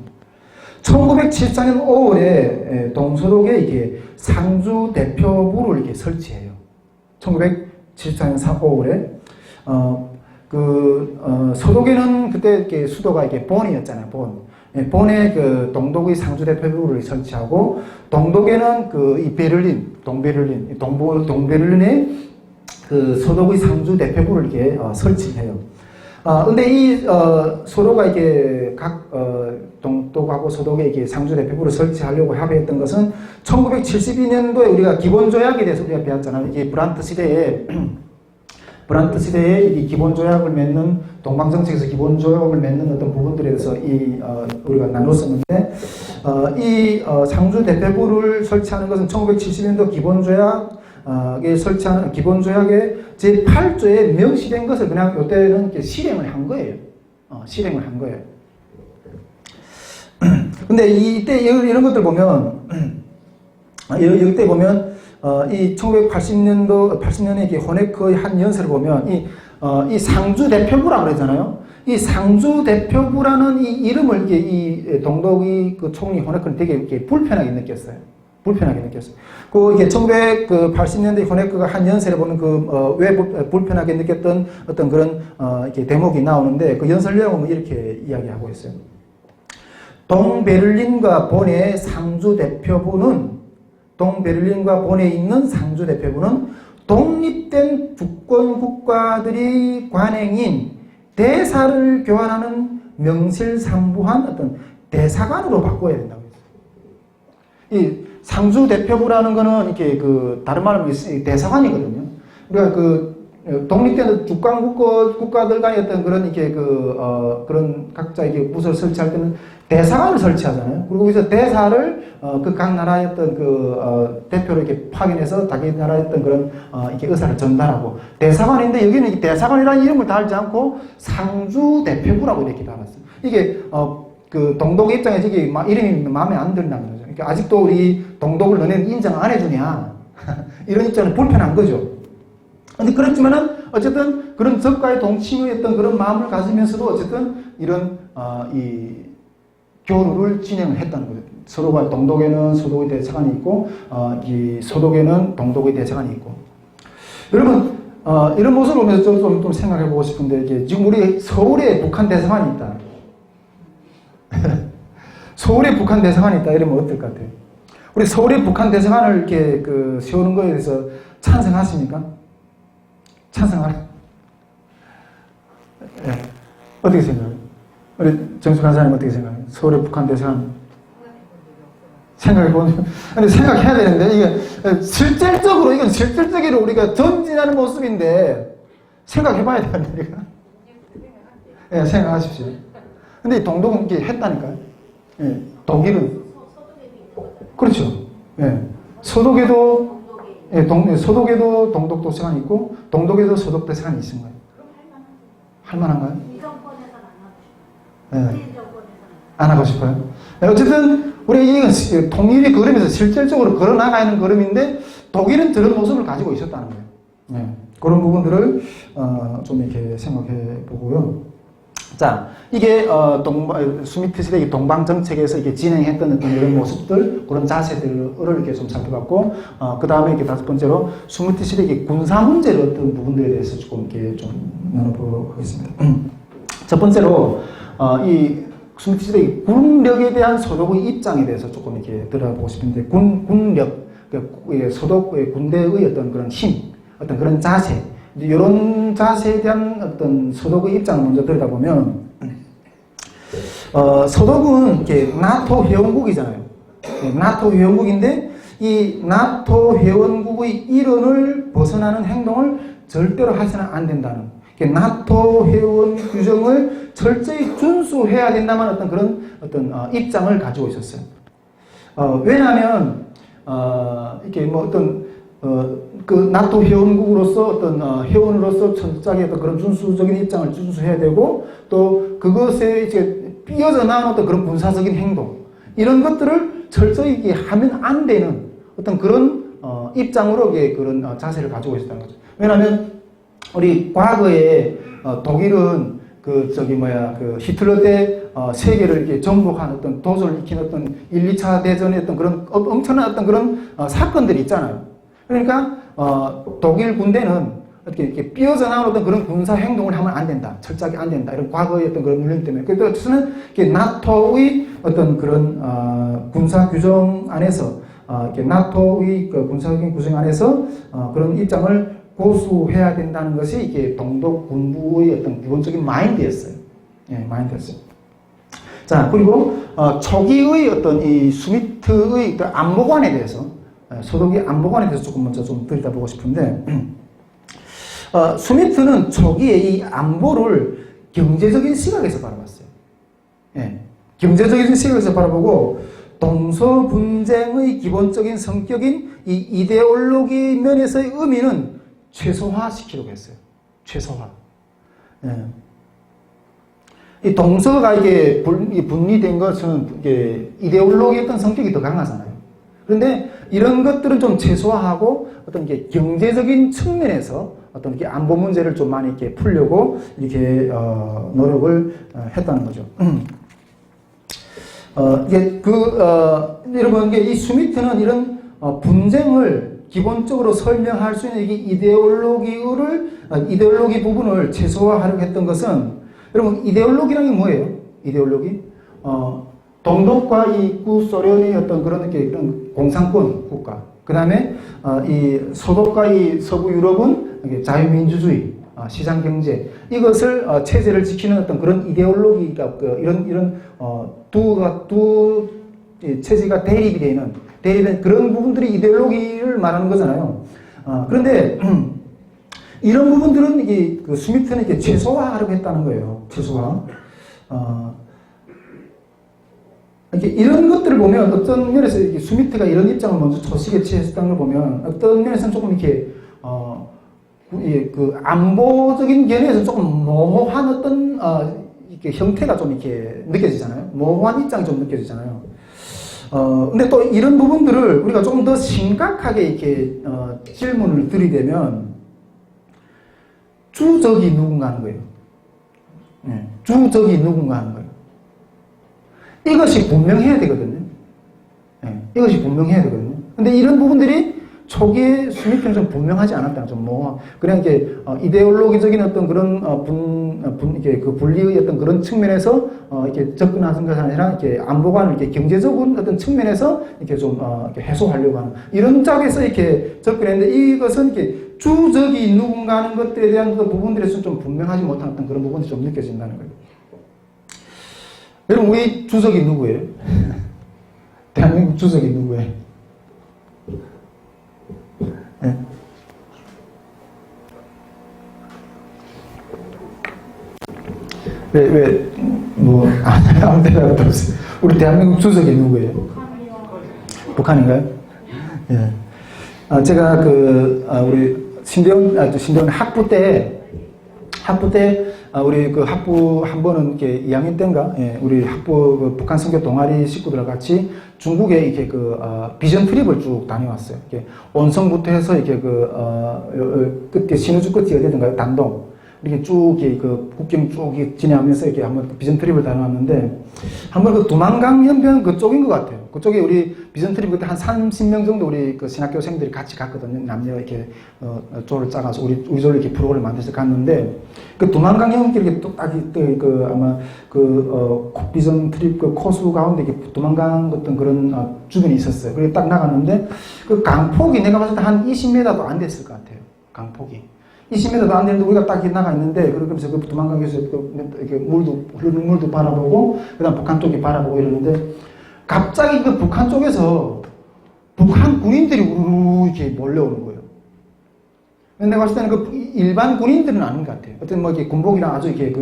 1974년 5월에 동서독에 이게 상주 대표부를 이렇게 설치해요. 1974년 5월에 서독에는 그때 이렇게 수도가 이렇게 본이었잖아요. 본에 그 동독의 상주 대표부를 설치하고, 동독에는 이 동베를린에 그 서독의 상주 대표부를 이렇게 설치해요. 근데 이 서로가 이게 각 동독하고 서독에 이렇게 상주 대표부를 설치하려고 합의했던 것은 1972년도에 우리가 기본조약에 대해서 우리가 배웠잖아요. 이게 브란트 시대에 브란트 시대의 이 기본 조약을 맺는 동방 정책에서 기본 조약을 맺는 어떤 부분들에 대해서 우리가 나눴었는데 이 상주 대표부를 설치하는 것은 1970년도 기본 조약에 설치하는 기본 조약의 제 8조에 명시된 것을 그냥 이때는 이렇게 실행을 한 거예요. 실행을 한 거예요. 근데 이때 이런 것들 보면 이때 보면 이 1980년에 호네커의 한 연설을 보면 이 상주 대표부라고 그러잖아요. 이 상주 대표부라는 이 이름을 이 동독의 그 총리 호네커는 되게 이렇게 불편하게 느꼈어요. 불편하게 느꼈어요. 이게 1980년대 호네커가 한 연설에 보면 왜 불편하게 느꼈던 어떤 그런 이렇게 대목이 나오는데 그 연설 내용은 이렇게 이야기하고 있어요. 동베를린과 본의 상주 대표부는 동베를린과 본에 있는 상주 대표부는 독립된 주권 국가들이 관행인 대사를 교환하는 명실상부한 어떤 대사관으로 바꿔야 된다고 했어요. 이 상주 대표부라는 거는 이렇게 다른 말로 대사관이거든요. 그러니까 독립된 주권 국가들 간의 어떤 그런 이렇게 그런 각자 이게 부서를 설치할 때는 대사관을 설치하잖아요. 그리고 여기서 대사를 각 나라의 어떤 대표로 이렇게 파견해서 자기 나라의 어떤 그런 이렇게 의사를 전달하고 대사관인데 여기는 이 대사관이라는 이름을 달지 않고 상주 대표부라고 이렇게 달았어요. 이게 동독의 입장에서 이게 이름이 마음에 안 든다는 거죠. 그러니까 아직도 우리 동독을 너네는 인정 안 해주냐 이런 입장은 불편한 거죠. 근데 그렇지만은 어쨌든 그런 적과의 동침의 어떤 그런 마음을 가지면서도 어쨌든 이런 이 교류를 진행을 했다는 거죠. 서로가 동독에는 서독의 대사관이 있고 이 서독에는 동독의 대사관이 있고. 여러분 이런 모습을 보면서 좀 생각해 보고 싶은데 이게 지금 우리 서울에 북한 대사관이 있다. 서울에 북한 대사관이 있다 이러면 어떨 것 같아요? 우리 서울에 북한 대사관을 이렇게 세우는 거에 대해서 찬성하십니까? 찬성하래? 네. 어떻게 생각해요? 우리 정수 간사님 어떻게 생각해요? 서울의 북한 대사관 생각해보면 근데 생각해야 되는데 이게 실질적으로 이건 실질적으로 우리가 전진하는 모습인데 생각해봐야 되는데 우리가 네, 생각하십시오. 근데 동독은 이렇게 했다니까요. 네, 독일은 그렇죠. 네. 서독에도 서독에도 동독 도서관이 있고 동독에도 서독 도서관이 있는 거예요. 할 만한가요? 이 정권에서는 안 하고 싶어요. 안 하고 싶어요. 네, 어쨌든 우리 이건 통일의 걸음에서 실질적으로 걸어나가는 걸음인데 독일은 저런 모습을 가지고 있었다는 거예요. 네, 그런 부분들을 좀 이렇게 생각해 보고요. 자, 이게 스미트 시대의 동방 정책에서 이렇게 진행했던 어떤 이런 모습들, 그런 자세들을 이렇게 좀 살펴봤고, 그 다음에 이렇게 다섯 번째로 스미트 시대의 군사 문제의 어떤 부분들에 대해서 조금 이렇게 좀 나눠보도록 하겠습니다. 첫 번째로 이 스미트 시대의 군력에 대한 서독의 입장에 대해서 조금 이렇게 들어보고 싶은데, 군력, 서독의 군대의 어떤 그런 힘, 어떤 그런 자세. 이런 자세에 대한 어떤 서독의 입장을 먼저 들여다보면, 서독은 이렇게 나토 회원국이잖아요. 나토 회원국인데, 이 나토 회원국의 일원을 벗어나는 행동을 절대로 하시면 안 된다는, 나토 회원 규정을 철저히 준수해야 된다는 어떤 그런 어떤 입장을 가지고 있었어요. 왜냐하면, 이렇게 뭐 어떤 그 나토 회원국으로서 어떤 회원으로서 철저하게 어떤 그런 준수적인 입장을 준수해야 되고 또 그것에 이제 삐어져 나온 어떤 그런 군사적인 행동 이런 것들을 철저히 이게 하면 안 되는 어떤 그런 입장으로 이게 그런 자세를 가지고 있었다는 거죠. 왜냐하면 우리 과거에 독일은 그 히틀러 때 세계를 이렇게 정복한 어떤 도전을 익힌 어떤 1, 2차 대전의 어떤 그런 엄청난 어떤 그런 사건들이 있잖아요. 그러니까 독일 군대는 이렇게 삐어져 나온 어떤 그런 군사 행동을 하면 안 된다, 철저하게 안 된다 이런 과거의 어떤 그런 물림 때문에 그래서 저는 나토의 어떤 그런 군사 규정 안에서 이렇게 나토의 그 군사적인 규정 안에서 그런 입장을 고수해야 된다는 것이 이게 동독 군부의 어떤 기본적인 마인드였어요. 예, 마인드였어요. 자, 그리고 초기의 어떤 이 스미트의 그 안보관에 대해서 서독의 안보관에 대해서 조금 먼저 좀 들여다보고 싶은데 스미트는 초기에 이 안보를 경제적인 시각에서 바라봤어요. 예, 경제적인 시각에서 바라보고 동서 분쟁의 기본적인 성격인 이 이데올로기 면에서의 의미는 최소화시키려고 했어요. 최소화. 예. 이 동서가 이게 분리된 것은 이게 이데올로기의 어떤 성격이 더 강하잖아요. 그런데 이런 것들은 좀 최소화하고 어떤 게 경제적인 측면에서 어떤 이렇게 안보 문제를 좀 많이 이렇게 풀려고 이렇게 노력을 했다는 거죠. 이게 여러분 이게 이 스미트는 이런 분쟁을 기본적으로 설명할 수 있는 이데올로기 부분을 최소화하려고 했던 것은 여러분 이데올로기라는 게 뭐예요? 이데올로기? 동독과 이 구소련의 어떤 그런 공산권 국가. 그 다음에 이 서독과 이 서부 유럽은 자유민주주의, 시장경제. 이것을 체제를 지키는 어떤 그런 이데올로기가 이런 두 체제가 대립이 되는 그런 부분들이 이데올로기를 말하는 거잖아요. 그런데 이런 부분들은 이게 그 스미트는 이렇게 최소화하려고 했다는 거예요. 최소화. 이렇게 이런 것들을 보면 어떤 면에서 이렇게 스미트가 이런 입장을 먼저 초식에 취했다는 걸 보면 어떤 면에서는 조금 이렇게 그 안보적인 견해에서 조금 모호한 어떤 이렇게 형태가 좀 이렇게 느껴지잖아요. 모호한 입장이 좀 느껴지잖아요. 근데 또 이런 부분들을 우리가 조금 더 심각하게 이렇게 질문을 들이대면 주적이 누군가 하는 거예요. 네, 주적이 누군가 하는 거예요. 이것이 분명해야 되거든요. 네, 이것이 분명해야 되거든요. 근데 이런 부분들이 초기에 스미트는 좀 분명하지 않았다. 좀 그냥 이게 이데올로기적인 어떤 그런 이게 그 분리의 어떤 그런 측면에서 이렇게 접근하는 것이 아니라 이렇게 안보관을 이렇게 경제적인 어떤 측면에서 이렇게 좀 이렇게 해소하려고 하는 이런 짝에서 이렇게 접근했는데 이것은 이렇게 주적이 누군가 하는 것들에 대한 그 부분들에서 좀 분명하지 못한 어떤 그런 부분이 좀 느껴진다는 거예요. 여러분, 우리 주적이 누구예요? 대한민국 주적이 누구예요? 네. 아무 데나 없어요. 우리 대한민국 주적이 누구예요? 북한인가요? 예. 제가 우리 신대원 학부 때 우리 그 학부 한 번은 이렇게 2학년 때인가, 예, 우리 학부 그 북한 선교 동아리 식구들과 같이 중국에 이렇게 비전 트립을 쭉 다녀왔어요. 이렇게 온성부터 해서 이렇게 끝에 신우주 끝이 어디든가요? 단동. 이렇게 쭉 그 국경 쭉 지나면서 이렇게 한번 비전 트립을 다녀왔는데 한번 그 두만강 현변 그쪽인 것 같아요. 그쪽에 우리 비전 트립 그때 한 30명 정도 우리 그 신학교생들이 같이 갔거든요. 남녀 이렇게 조를 짜가서 우리 조를 이렇게 프로그램을 만들어서 갔는데 그 두만강 현변 이렇게 또 딱 아마 비전 트립 그 코스 가운데 이렇게 두만강 어떤 그런 주변이 있었어요. 그리고 딱 나갔는데 그 강폭이 내가 봤을 때 한 20m도 안 됐을 것 같아요. 강폭이. 20m도 안 되는데 우리가 딱 나가 있는데 그러면서 그 두만강에서 이렇게 흐르는 물도 바라보고 그다음 북한 쪽에 바라보고 이러는데 갑자기 그 북한 쪽에서 북한 군인들이 우르르 이렇게 몰려오는 거예요. 근데 내가 봤을 때는 그 일반 군인들은 아닌 것 같아요. 어떤 이렇게 군복이랑 아주 이렇게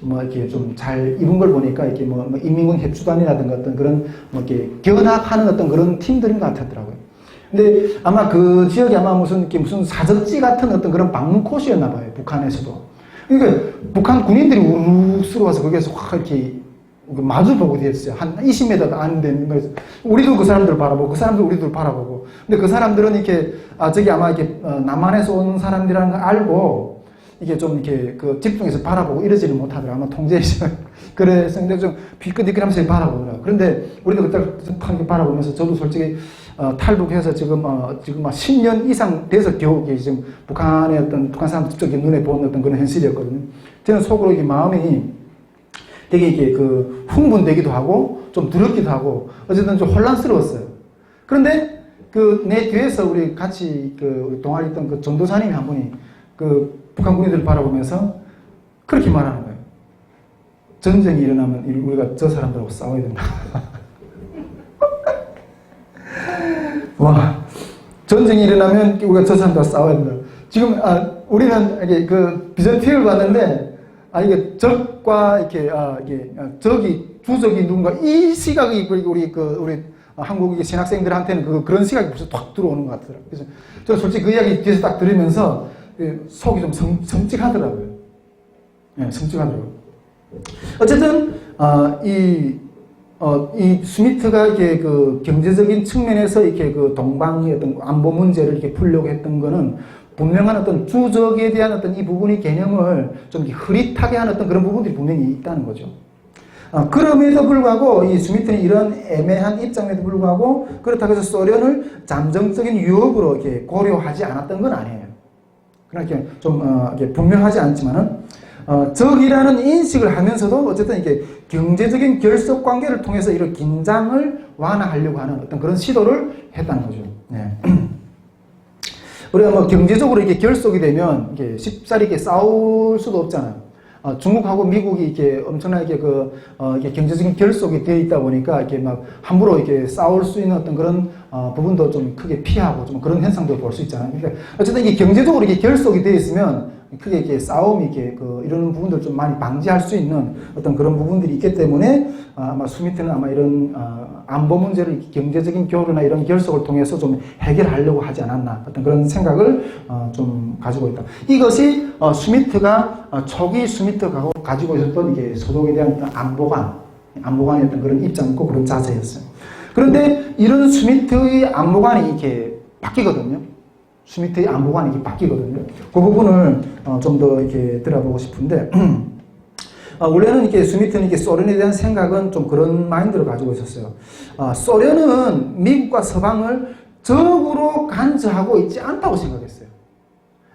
이렇게 좀 잘 입은 걸 보니까 이렇게 인민군 협수단이라든가 어떤 그런 이렇게 견학하는 어떤 그런 팀들인 것 같았더라고요. 근데 아마 그 지역이 아마 무슨 사적지 같은 어떤 그런 방문 코스였나 봐요. 북한에서도. 그러니까 북한 군인들이 우르르 들어와서 거기에서 확 이렇게 마주보고 됐어요. 한 20m도 안 되는 거에서. 우리도 그 사람들을 바라보고, 그 사람들 우리들 바라보고. 근데 그 사람들은 이렇게, 저기 아마 이렇게, 남한에서 온 사람들이라는 걸 알고, 이게 좀 이렇게 집중해서 바라보고 이러지를 못하더라. 아마 통제에서. 그래서 근데 좀 비끈비끈하면서 바라보더라고요. 그런데 우리도 그때 이렇게 바라보면서 저도 솔직히, 탈북해서 지금 막 10년 이상 돼서 겨우 지금 북한의 어떤, 북한 사람들 쪽에 눈에 보는 어떤 그런 현실이었거든요. 저는 속으로 이게 마음이 되게 이게 흥분되기도 하고, 좀 두렵기도 하고, 어쨌든 좀 혼란스러웠어요. 그런데 내 뒤에서 우리 같이 우리 동아리 있던 그 전도사님이 한 분이 북한 군인들을 바라보면서 그렇게 말하는 거예요. 전쟁이 일어나면 우리가 저 사람들하고 싸워야 된다. 와, 전쟁이 일어나면 우리가 저 사람들하고 싸워야 된다. 지금, 우리는 이게 그 비전투를 봤는데, 이게 적과 이렇게, 적이, 주적이 누군가, 이 시각이 우리 한국 신학생들한테는 그런 시각이 벌써 탁 들어오는 것 같더라고요. 그래서 저는 솔직히 그 이야기 뒤에서 딱 들으면서 속이 좀 섬찟하더라고요. 예, 섬찟하더라고요. 어쨌든, 이 스미트가 이렇게 그 경제적인 측면에서 이렇게 그 동방의 어떤 안보 문제를 이렇게 풀려고 했던 거는 분명한 어떤 주적에 대한 어떤 이 부분의 개념을 좀 흐릿하게 하는 어떤 그런 부분들이 분명히 있다는 거죠. 그럼에도 불구하고 이 스미트는 이런 애매한 입장에도 불구하고 그렇다고 해서 소련을 잠정적인 유업으로 이렇게 고려하지 않았던 건 아니에요. 그러나 이렇게 좀 이렇게 분명하지 않지만은 적이라는 인식을 하면서도 어쨌든 이게 경제적인 결속 관계를 통해서 이런 긴장을 완화하려고 하는 어떤 그런 시도를 했다는 거죠. 네. 우리가 뭐 경제적으로 이렇게 결속이 되면 이게 쉽사리 이렇게 싸울 수도 없잖아요. 중국하고 미국이 이렇게 엄청나게 이게 경제적인 결속이 되어 있다 보니까 이렇게 막 함부로 이렇게 싸울 수 있는 어떤 그런 부분도 좀 크게 피하고 좀 그런 현상도 볼 수 있잖아요. 그러니까 어쨌든 이게 경제적으로 이렇게 결속이 되어 있으면 크게 이렇게 싸움이 이렇게 이런 부분들 좀 많이 방지할 수 있는 어떤 그런 부분들이 있기 때문에 아마 스미트는 아마 이런 안보 문제를 경제적인 교류나 이런 결속을 통해서 좀 해결하려고 하지 않았나 어떤 그런 생각을 좀 가지고 있다. 이것이 스미트가 초기 스미트가 가지고 있었던 이게 소독에 대한 어떤 안보관의 어떤 그런 입장이고 그런 자세였어요. 그런데 이런 스미트의 안보관이 이렇게 바뀌거든요. 스미트의 안보관이 이렇게 바뀌거든요. 그 부분을 좀 더 이렇게 들어보고 싶은데, 원래는 이렇게 스미트는 이렇게 소련에 대한 생각은 좀 그런 마인드를 가지고 있었어요. 소련은 미국과 서방을 적으로 간주하고 있지 않다고 생각했어요.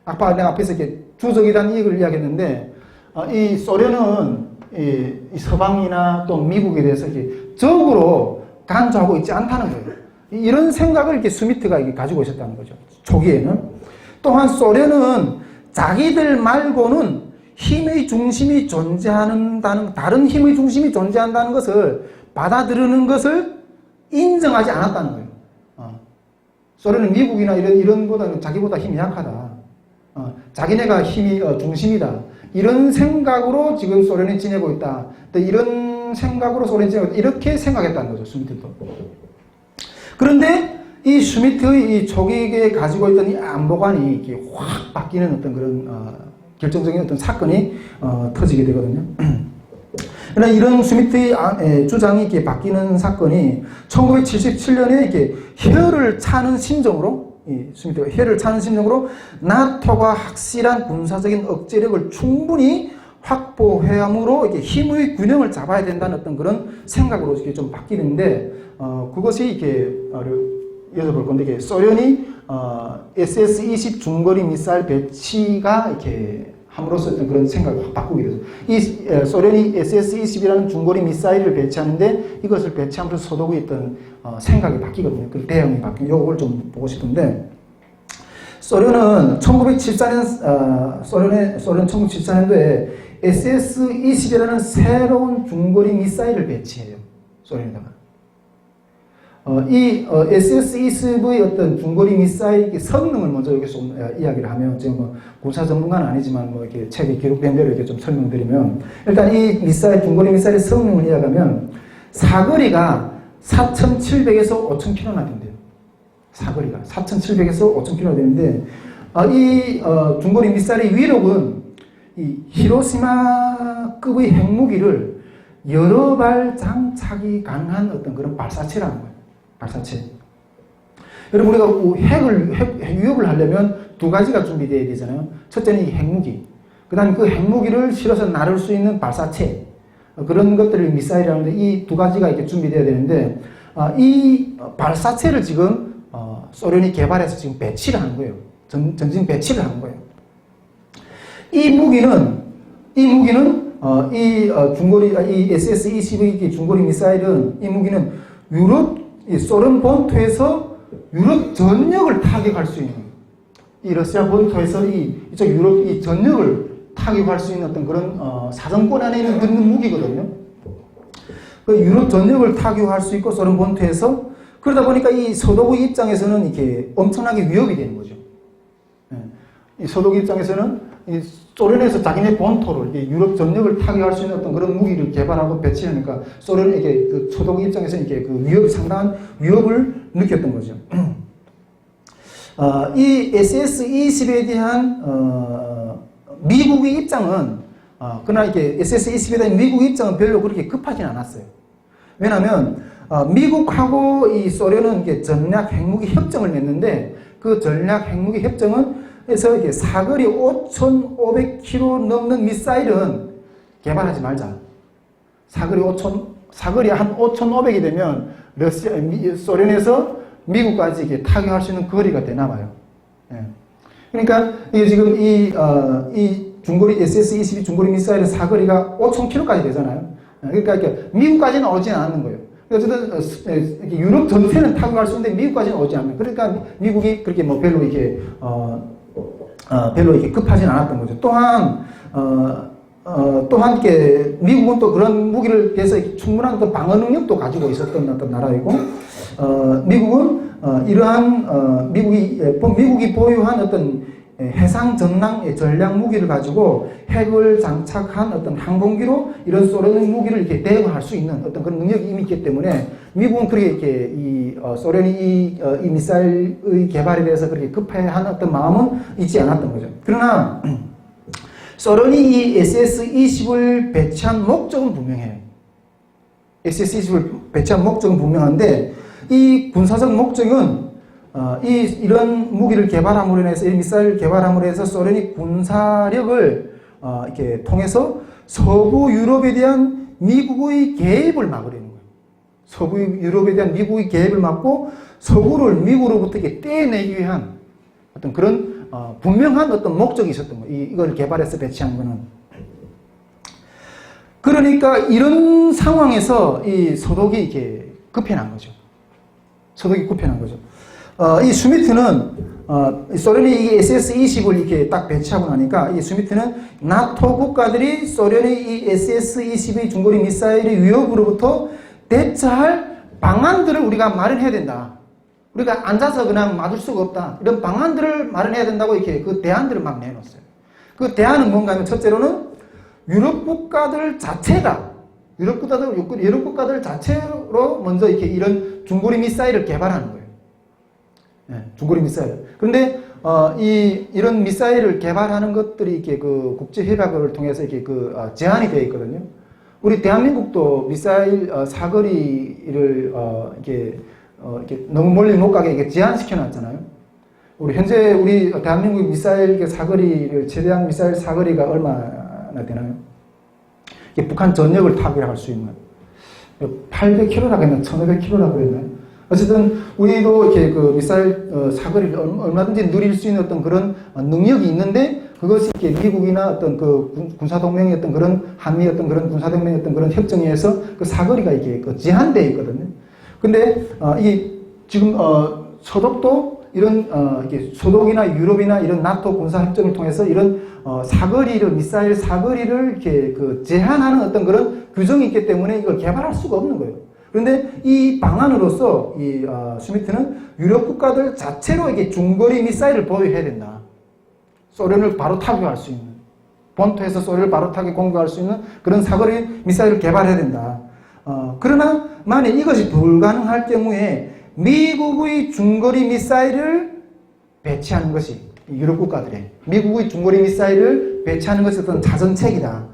아까 내가 앞에서 이렇게 주적이라는 이익을 이야기했는데, 이 소련은 이 서방이나 또 미국에 대해서 이렇게 적으로 간주하고 있지 않다는 거예요. 이런 생각을 이렇게 스미트가 이렇게 가지고 있었다는 거죠. 초기에는. 또한 소련은 자기들 말고는 힘의 중심이 존재한다는, 다른 힘의 중심이 존재한다는 것을 받아들이는 것을 인정하지 않았다는 거예요. 소련은 미국이나 이런보다는 자기보다 힘이 약하다. 자기네가 힘이 중심이다. 이런 생각으로 지금 소련이 지내고 있다. 이런 생각으로 소련이 지내고 있다. 이렇게 생각했다는 거죠, 스미트도. 그런데 이 슈미트의 이 초기에 가지고 있던 이 안보관이 이렇게 확 바뀌는 어떤 그런 결정적인 어떤 사건이 터지게 되거든요. 그러나 이런 슈미트의 주장이 이렇게 바뀌는 사건이 1977년에 이렇게 혀를 차는 심정으로 슈미트가 혀를 차는 심정으로 나토가 확실한 군사적인 억제력을 충분히 확보해야므로 이렇게 힘의 균형을 잡아야 된다는 어떤 그런 생각으로 이렇게 좀 바뀌는데 그것이 이렇게 여쭤볼 건데 이게 소련이 SS-20 중거리 미사일 배치가 이렇게 함으로써 어떤 그런 생각을 확 바꾸게 돼서 이 소련이 SS-20이라는 중거리 미사일을 배치하는데 이것을 배치함으로써 소독의 어떤 생각이 바뀌거든요. 그 대응이 바뀌는 요걸 좀 보고 싶은데 소련은 1974년 소련 1974년도에 SS-20이라는 새로운 중거리 미사일을 배치해요. 소련에다가. 이 SS-20의 어떤 중거리 미사일 성능을 먼저 여기서 좀 이야기를 하면 지금 뭐 군사 전문가는 아니지만 뭐 이렇게 책에 기록된 대로 이렇게 좀 설명드리면 일단 이 미사일 중거리 미사일의 성능을 이야기하면 사거리가 4,700에서 5,000km나 된대요. 사거리가 4,700에서 5,000km나 되는데 이 중거리 미사일의 위력은 이 히로시마급의 핵무기를 여러 발 장착이 가능한 어떤 그런 발사체라는 거예요. 발사체. 여러분 우리가 핵 위협을 하려면 두 가지가 준비되어야 되잖아요. 첫째는 이 핵무기. 그 다음에 그 핵무기를 실어서 나를 수 있는 발사체. 그런 것들을 미사일이라는데 이 두 가지가 이렇게 준비되어야 되는데 이 발사체를 지금 소련이 개발해서 지금 배치를 하는 거예요. 전진 배치를 하는 거예요. 이 무기는 이 SS-20의 중거리 미사일은 이 무기는 소련 본토에서 유럽 전역을 타격할 수 있는 이 러시아 본토에서 이쪽 유럽 이 전역을 타격할 수 있는 어떤 그런 사정권 안에 있는 무기거든요. 그 유럽 전역을 타격할 수 있고 소련 본토에서 그러다 보니까 이 서독의 입장에서는 이렇게 엄청나게 위협이 되는 거죠. 이 서독 입장에서는 이 소련에서 자기네 본토를 유럽 전역을 타격할 수 있는 어떤 그런 무기를 개발하고 배치하니까 소련에게 그 서독 입장에서는 이게 그 위협이 상당한 위협을 느꼈던 거죠. 이 SS-20에 대한 미국의 입장은 그러나 이게 SS-20에 대한 미국의 입장은 별로 그렇게 급하진 않았어요. 왜냐하면 미국하고 이 소련은 이게 전략 핵무기 협정을 맺는데 그 전략 핵무기 협정은 해서 이게 사거리 5,500km 넘는 미사일은 개발하지 말자. 사거리 한 5,500이 되면 소련에서 미국까지 이게 타격할 수 있는 거리가 되나 봐요. 예. 그러니까 이게 지금 이 중거리 SS-22 중거리 미사일의 사거리가 5,000km까지 되잖아요. 그러니까 미국까지는 오지 않는 거예요. 어쨌든 유럽 전체는 타격할 수 있는데 미국까지는 오지 않는. 그러니까 미국이 그렇게 뭐 별로 이게 별로 이렇게 급하진 않았던 거죠. 또한 이렇게 미국은 또 그런 무기를 위해서 충분한 어떤 방어 능력도 가지고 있었던 어떤 나라이고, 미국은 이러한 미국이 보유한 어떤 해상 전랑 전략 무기를 가지고 핵을 장착한 어떤 항공기로 이런 소련의 무기를 이렇게 대응할 수 있는 어떤 그런 능력이 이미 있기 때문에 미국은 그렇게 소련이 이 미사일의 개발에 대해서 그렇게 급해한 어떤 마음은 있지 않았던 거죠. 그러나 소련이 이 SS-20을 배치한 목적은 분명해요. SS-20을 배치한 목적은 분명한데 이 군사적 목적은 이런 무기를 개발함으로 인해서, 이 미사일을 개발함으로 해서 소련이 군사력을 이렇게 통해서 서부 유럽에 대한 미국의 개입을 막으려는 거예요. 서부 유럽에 대한 미국의 개입을 막고 서구를 미국으로부터 이렇게 떼내기 위한 어떤 그런 분명한 어떤 목적이 있었던 거예요. 이걸 개발해서 배치한 거는. 그러니까 이런 상황에서 이 서독이 이렇게 급해난 거죠. 서독이 급해난 거죠. 이 슈미트는 소련이 이 SS-20을 이렇게 딱 배치하고 나니까 이 슈미트는 나토 국가들이 소련의 이 SS-20의 중거리 미사일의 위협으로부터 대처할 방안들을 우리가 마련해야 된다. 우리가 앉아서 그냥 맞을 수가 없다. 이런 방안들을 마련해야 된다고 이렇게 그 대안들을 막 내놓았어요. 그 대안은 뭔가 하면 첫째로는 유럽 국가들 자체가 유럽 국가들 자체로 먼저 이렇게 이런 중거리 미사일을 개발하는 거예요. 네, 중거리 미사일. 그런데 이런 미사일을 개발하는 것들이 이렇게 그 국제 협약을 통해서 이렇게 제한이 되어 있거든요. 우리 대한민국도 미사일 사거리를 이렇게 너무 멀리 못 가게 이렇게 제한시켜 놨잖아요. 현재 우리 대한민국 미사일 사거리를 최대한 미사일 사거리가 얼마나 되나요? 북한 전역을 타격할 수 있는 800km라고 했나 1500km라고 했나요? 어쨌든 우리도 이렇게 그 미사일 사거리를 얼마든지 누릴 수 있는 어떤 그런 능력이 있는데 그것이 이렇게 미국이나 어떤 그 군사동맹의 어떤 그런 한미 어떤 그런 군사동맹의 어떤 그런 협정에 의해서 그 사거리가 이렇게 제한되어 있거든요. 근데 이게 지금 서독도 이런 이게 서독이나 유럽이나 이런 나토 군사 협정을 통해서 이런 사거리를 미사일 사거리를 이렇게 그 제한하는 어떤 그런 규정이 있기 때문에 이걸 개발할 수가 없는 거예요. 그런데 이 방안으로서 이 슈미트는 유럽 국가들 자체로 이게 중거리 미사일을 보유해야 된다. 소련을 바로 타격할 수 있는, 본토에서 소련을 바로 타격 공격할 수 있는 그런 사거리 미사일을 개발해야 된다. 그러나 만약 이것이 불가능할 경우에 미국의 중거리 미사일을 배치하는 것이 유럽 국가들의 미국의 중거리 미사일을 배치하는 것이 어떤 자전책이다.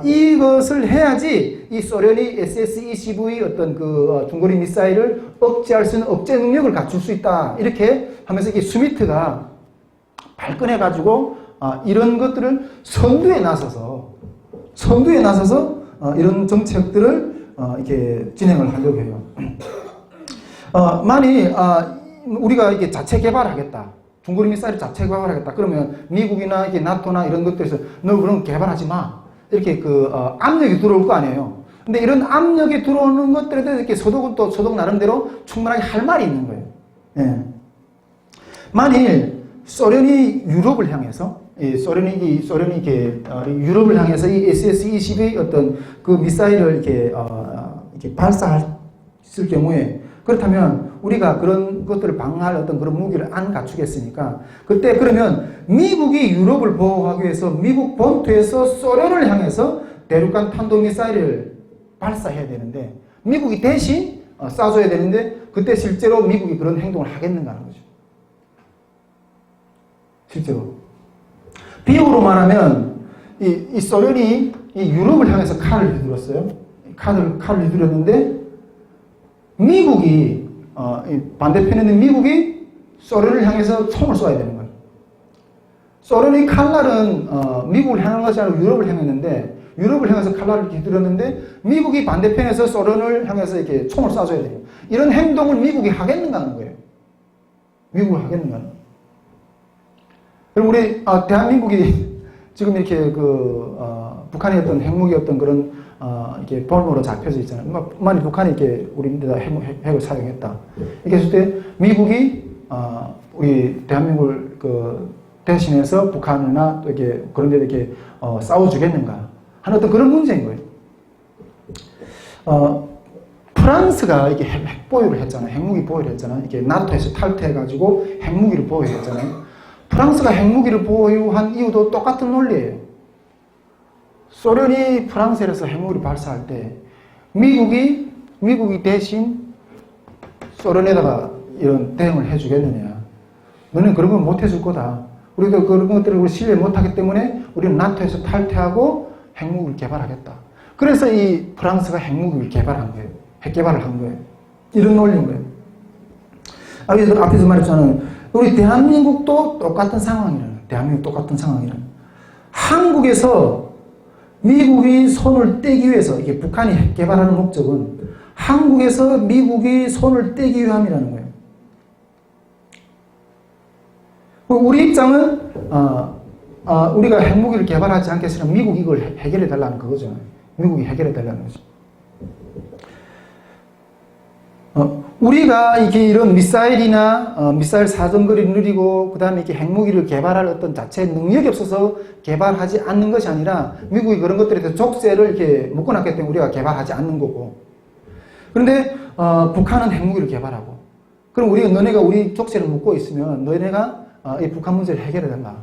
이것을 해야지 이 소련이 SS-20의 어떤 그 중거리 미사일을 억제할 수 있는 억제 능력을 갖출 수 있다. 이렇게 하면서 이게 슈미트가 발끈해가지고 이런 것들을 선두에 나서서 이런 정책들을 이렇게 진행을 하려고 해요. 만일 우리가 이게 자체 개발하겠다. 중거리 미사일 자체 개발하겠다. 그러면 미국이나 이게 나토나 이런 것들에서 너 그럼 개발하지 마. 이렇게 압력이 들어올 거 아니에요. 근데 이런 압력이 들어오는 것들에 대해서 이렇게 서독은 또 서독 나름대로 충분하게 할 말이 있는 거예요. 예. 만일 소련이 유럽을 향해서, 소련이 이렇게 유럽을 향해서 이 SS-20의 어떤 그 미사일을 이렇게 발사했을 경우에 그렇다면 우리가 그런 것들을 방어할 어떤 그런 무기를 안 갖추겠으니까 그때 그러면 미국이 유럽을 보호하기 위해서 미국 본토에서 소련을 향해서 대륙간 탄도미사일을 발사해야 되는데 미국이 대신 쏴줘야 되는데 그때 실제로 미국이 그런 행동을 하겠는가 하는 거죠. 실제로. 비유로 말하면 이 소련이 이 유럽을 향해서 칼을 휘둘렀어요. 칼을 휘둘렀는데 미국이 반대편에 있는 미국이 소련을 향해서 총을 쏘아야 되는 거예요. 소련이 칼날은 미국을 향한 것이 아니라 유럽을 향했는데 유럽을 향해서 칼날을 휘둘렀는데 미국이 반대편에서 소련을 향해서 이렇게 총을 쏴줘야 돼요. 이런 행동을 미국이 하겠는가 하는 거예요. 미국이 하겠는가 하는 거예요. 그럼 우리 대한민국이 지금 이렇게 북한의 어떤 핵무기 어떤 그런 이렇게 볼모로 잡혀져 있잖아요. 만약 북한이 이렇게 우리나라 핵을 사용했다. 이렇게 했을 때 미국이 우리 대한민국을 대신해서 북한이나 또 이렇게 그런 데 이렇게 싸워주겠는가 하는 어떤 그런 문제인 거예요. 프랑스가 이렇게 핵 보유를 했잖아요. 핵무기 보유를 했잖아요. 이렇게 나토에서 탈퇴해가지고 핵무기를 보유했잖아요. 프랑스가 핵무기를 보유한 이유도 똑같은 논리예요. 소련이 프랑스에서 핵무기를 발사할 때 미국이 대신 소련에다가 이런 대응을 해주겠느냐. 너는 그런 건 못 해줄 거다. 우리가 그런 것들을 우리 신뢰 못하기 때문에 우리는 나토에서 탈퇴하고 핵무기를 개발하겠다. 그래서 이 프랑스가 핵무기를 개발한 거예요. 핵 개발을 한 거예요. 이런 논리인 거예요. 앞에서 말했잖아요. 우리 대한민국도 똑같은 상황이라는. 대한민국 똑같은 상황이라는. 한국에서 미국이 손을 떼기 위해서 이게 북한이 핵 개발하는 목적은 한국에서 미국이 손을 떼기 위함이라는 거예요. 우리 입장은 우리가 핵무기를 개발하지 않겠으면 미국이 이걸 해결해 달라는 그거죠. 미국이 해결해 달라는 거죠. 우리가 이게 이런 미사일이나 미사일 사정거리 느리고 그 다음에 이렇게 핵무기를 개발할 어떤 자체 능력이 없어서 개발하지 않는 것이 아니라 미국이 그런 것들에 대해서 족쇄를 이렇게 묶어놨기 때문에 우리가 개발하지 않는 거고. 그런데 북한은 핵무기를 개발하고 그럼 너네가 우리 족쇄를 묶고 있으면 너네가 이 북한 문제를 해결해 달라.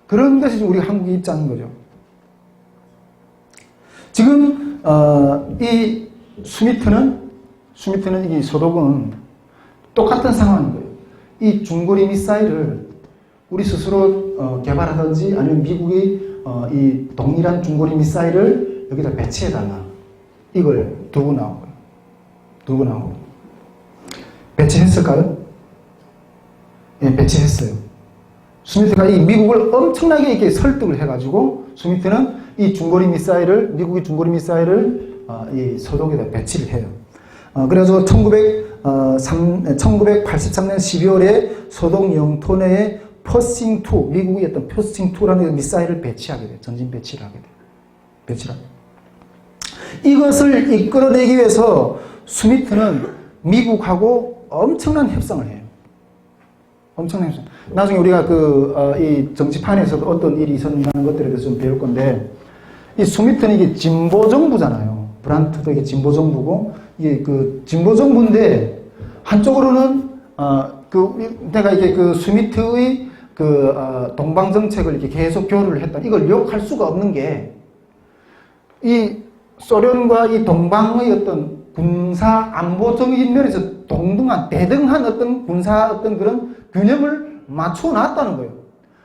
그런 것이 우리 한국의 입장인 거죠. 지금 이 스미트는 이 소독은 똑같은 상황인 거예요. 이 중거리 미사일을 우리 스스로 개발하든지 아니면 미국이 이 동일한 중거리 미사일을 여기다 배치해달라. 이걸 두고 나온 거예요. 두고 나온 거예요. 배치했을까요? 예, 배치했어요. 스미트가 이 미국을 엄청나게 이렇게 설득을 해가지고 스미트는 이 중거리 미사일을 미국의 중거리 미사일을 이 소독에다 배치를 해요. 그래서 1983년 12월에 소독 영토 내에 퍼싱2, 미국의 어떤 퍼싱2라는 미사일을 배치하게 돼요. 전진 배치를 하게 돼요. 배치를 하게 돼요. 이것을 이끌어내기 위해서 스미트는 미국하고 엄청난 협상을 해요. 엄청난 협상. 나중에 우리가 이 정치판에서도 어떤 일이 있었냐는 것들에 대해서 좀 배울 건데, 이 스미트는 이게 진보 정부잖아요. 브란트도 이게 진보 정부고, 이게 진보 정부인데, 한쪽으로는, 내가 이게 스미트의 동방 정책을 이렇게 계속 교류를 했다. 이걸 욕할 수가 없는 게, 이 소련과 이 동방의 어떤 군사 안보적인 면에서 대등한 어떤 군사 어떤 그런 균형을 맞춰놨다는 거예요.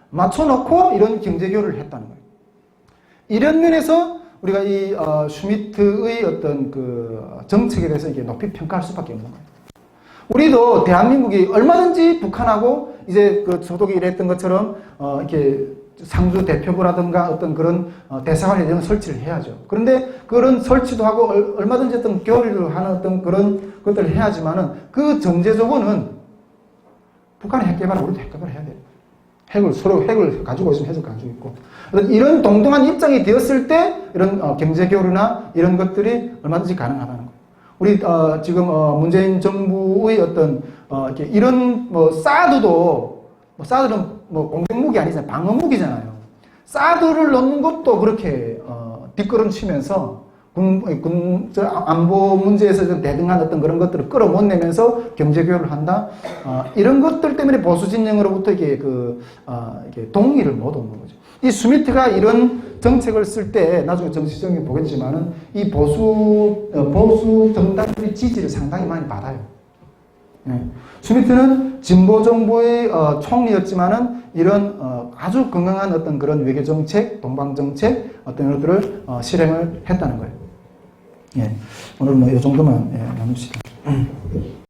맞춰놓고 이런 경제 교류를 했다는 거예요. 이런 면에서 우리가 이 슈미트의 어떤 정책에 대해서 이게 높이 평가할 수밖에 없는 거예요. 우리도 대한민국이 얼마든지 북한하고 이제 소독이 일했던 것처럼 이렇게 상주 대표부라든가 어떤 그런 대사관에 대한 설치를 해야죠. 그런데 그런 설치도 하고 얼마든지 어떤 교류를 하는 어떤 그런 것들을 해야지만은 그 전제 조건은 북한이 핵 개발을 우리도 핵 개발을 해야 돼요. 서로 핵을 가지고 있으면 핵을 가지고 있고. 이런 동등한 입장이 되었을 때 이런 경제 교류나 이런 것들이 얼마든지 가능하다는 거예요. 우리 지금 문재인 정부의 어떤 이렇게 이런 사드는 공격무기 아니잖아요. 방어무기잖아요. 사드를 넣는 것도 그렇게 뒷걸음 치면서 안보 문제에서 좀 대등한 어떤 그런 것들을 끌어못 내면서 경제 교류를 한다. 이런 것들 때문에 보수 진영으로부터 이게 이게 동의를 못 얻는 거죠. 이 스미트가 이런 정책을 쓸 때 나중에 정치적인 보겠지만은 이 보수 정당들의 지지를 상당히 많이 받아요. 예. 스미트는 진보 정부의 총리였지만은 이런 아주 건강한 어떤 그런 외교 정책, 동방 정책 어떤 것들을 실행을 했다는 거예요. 예. 오늘 뭐 이 정도만 나눕시다.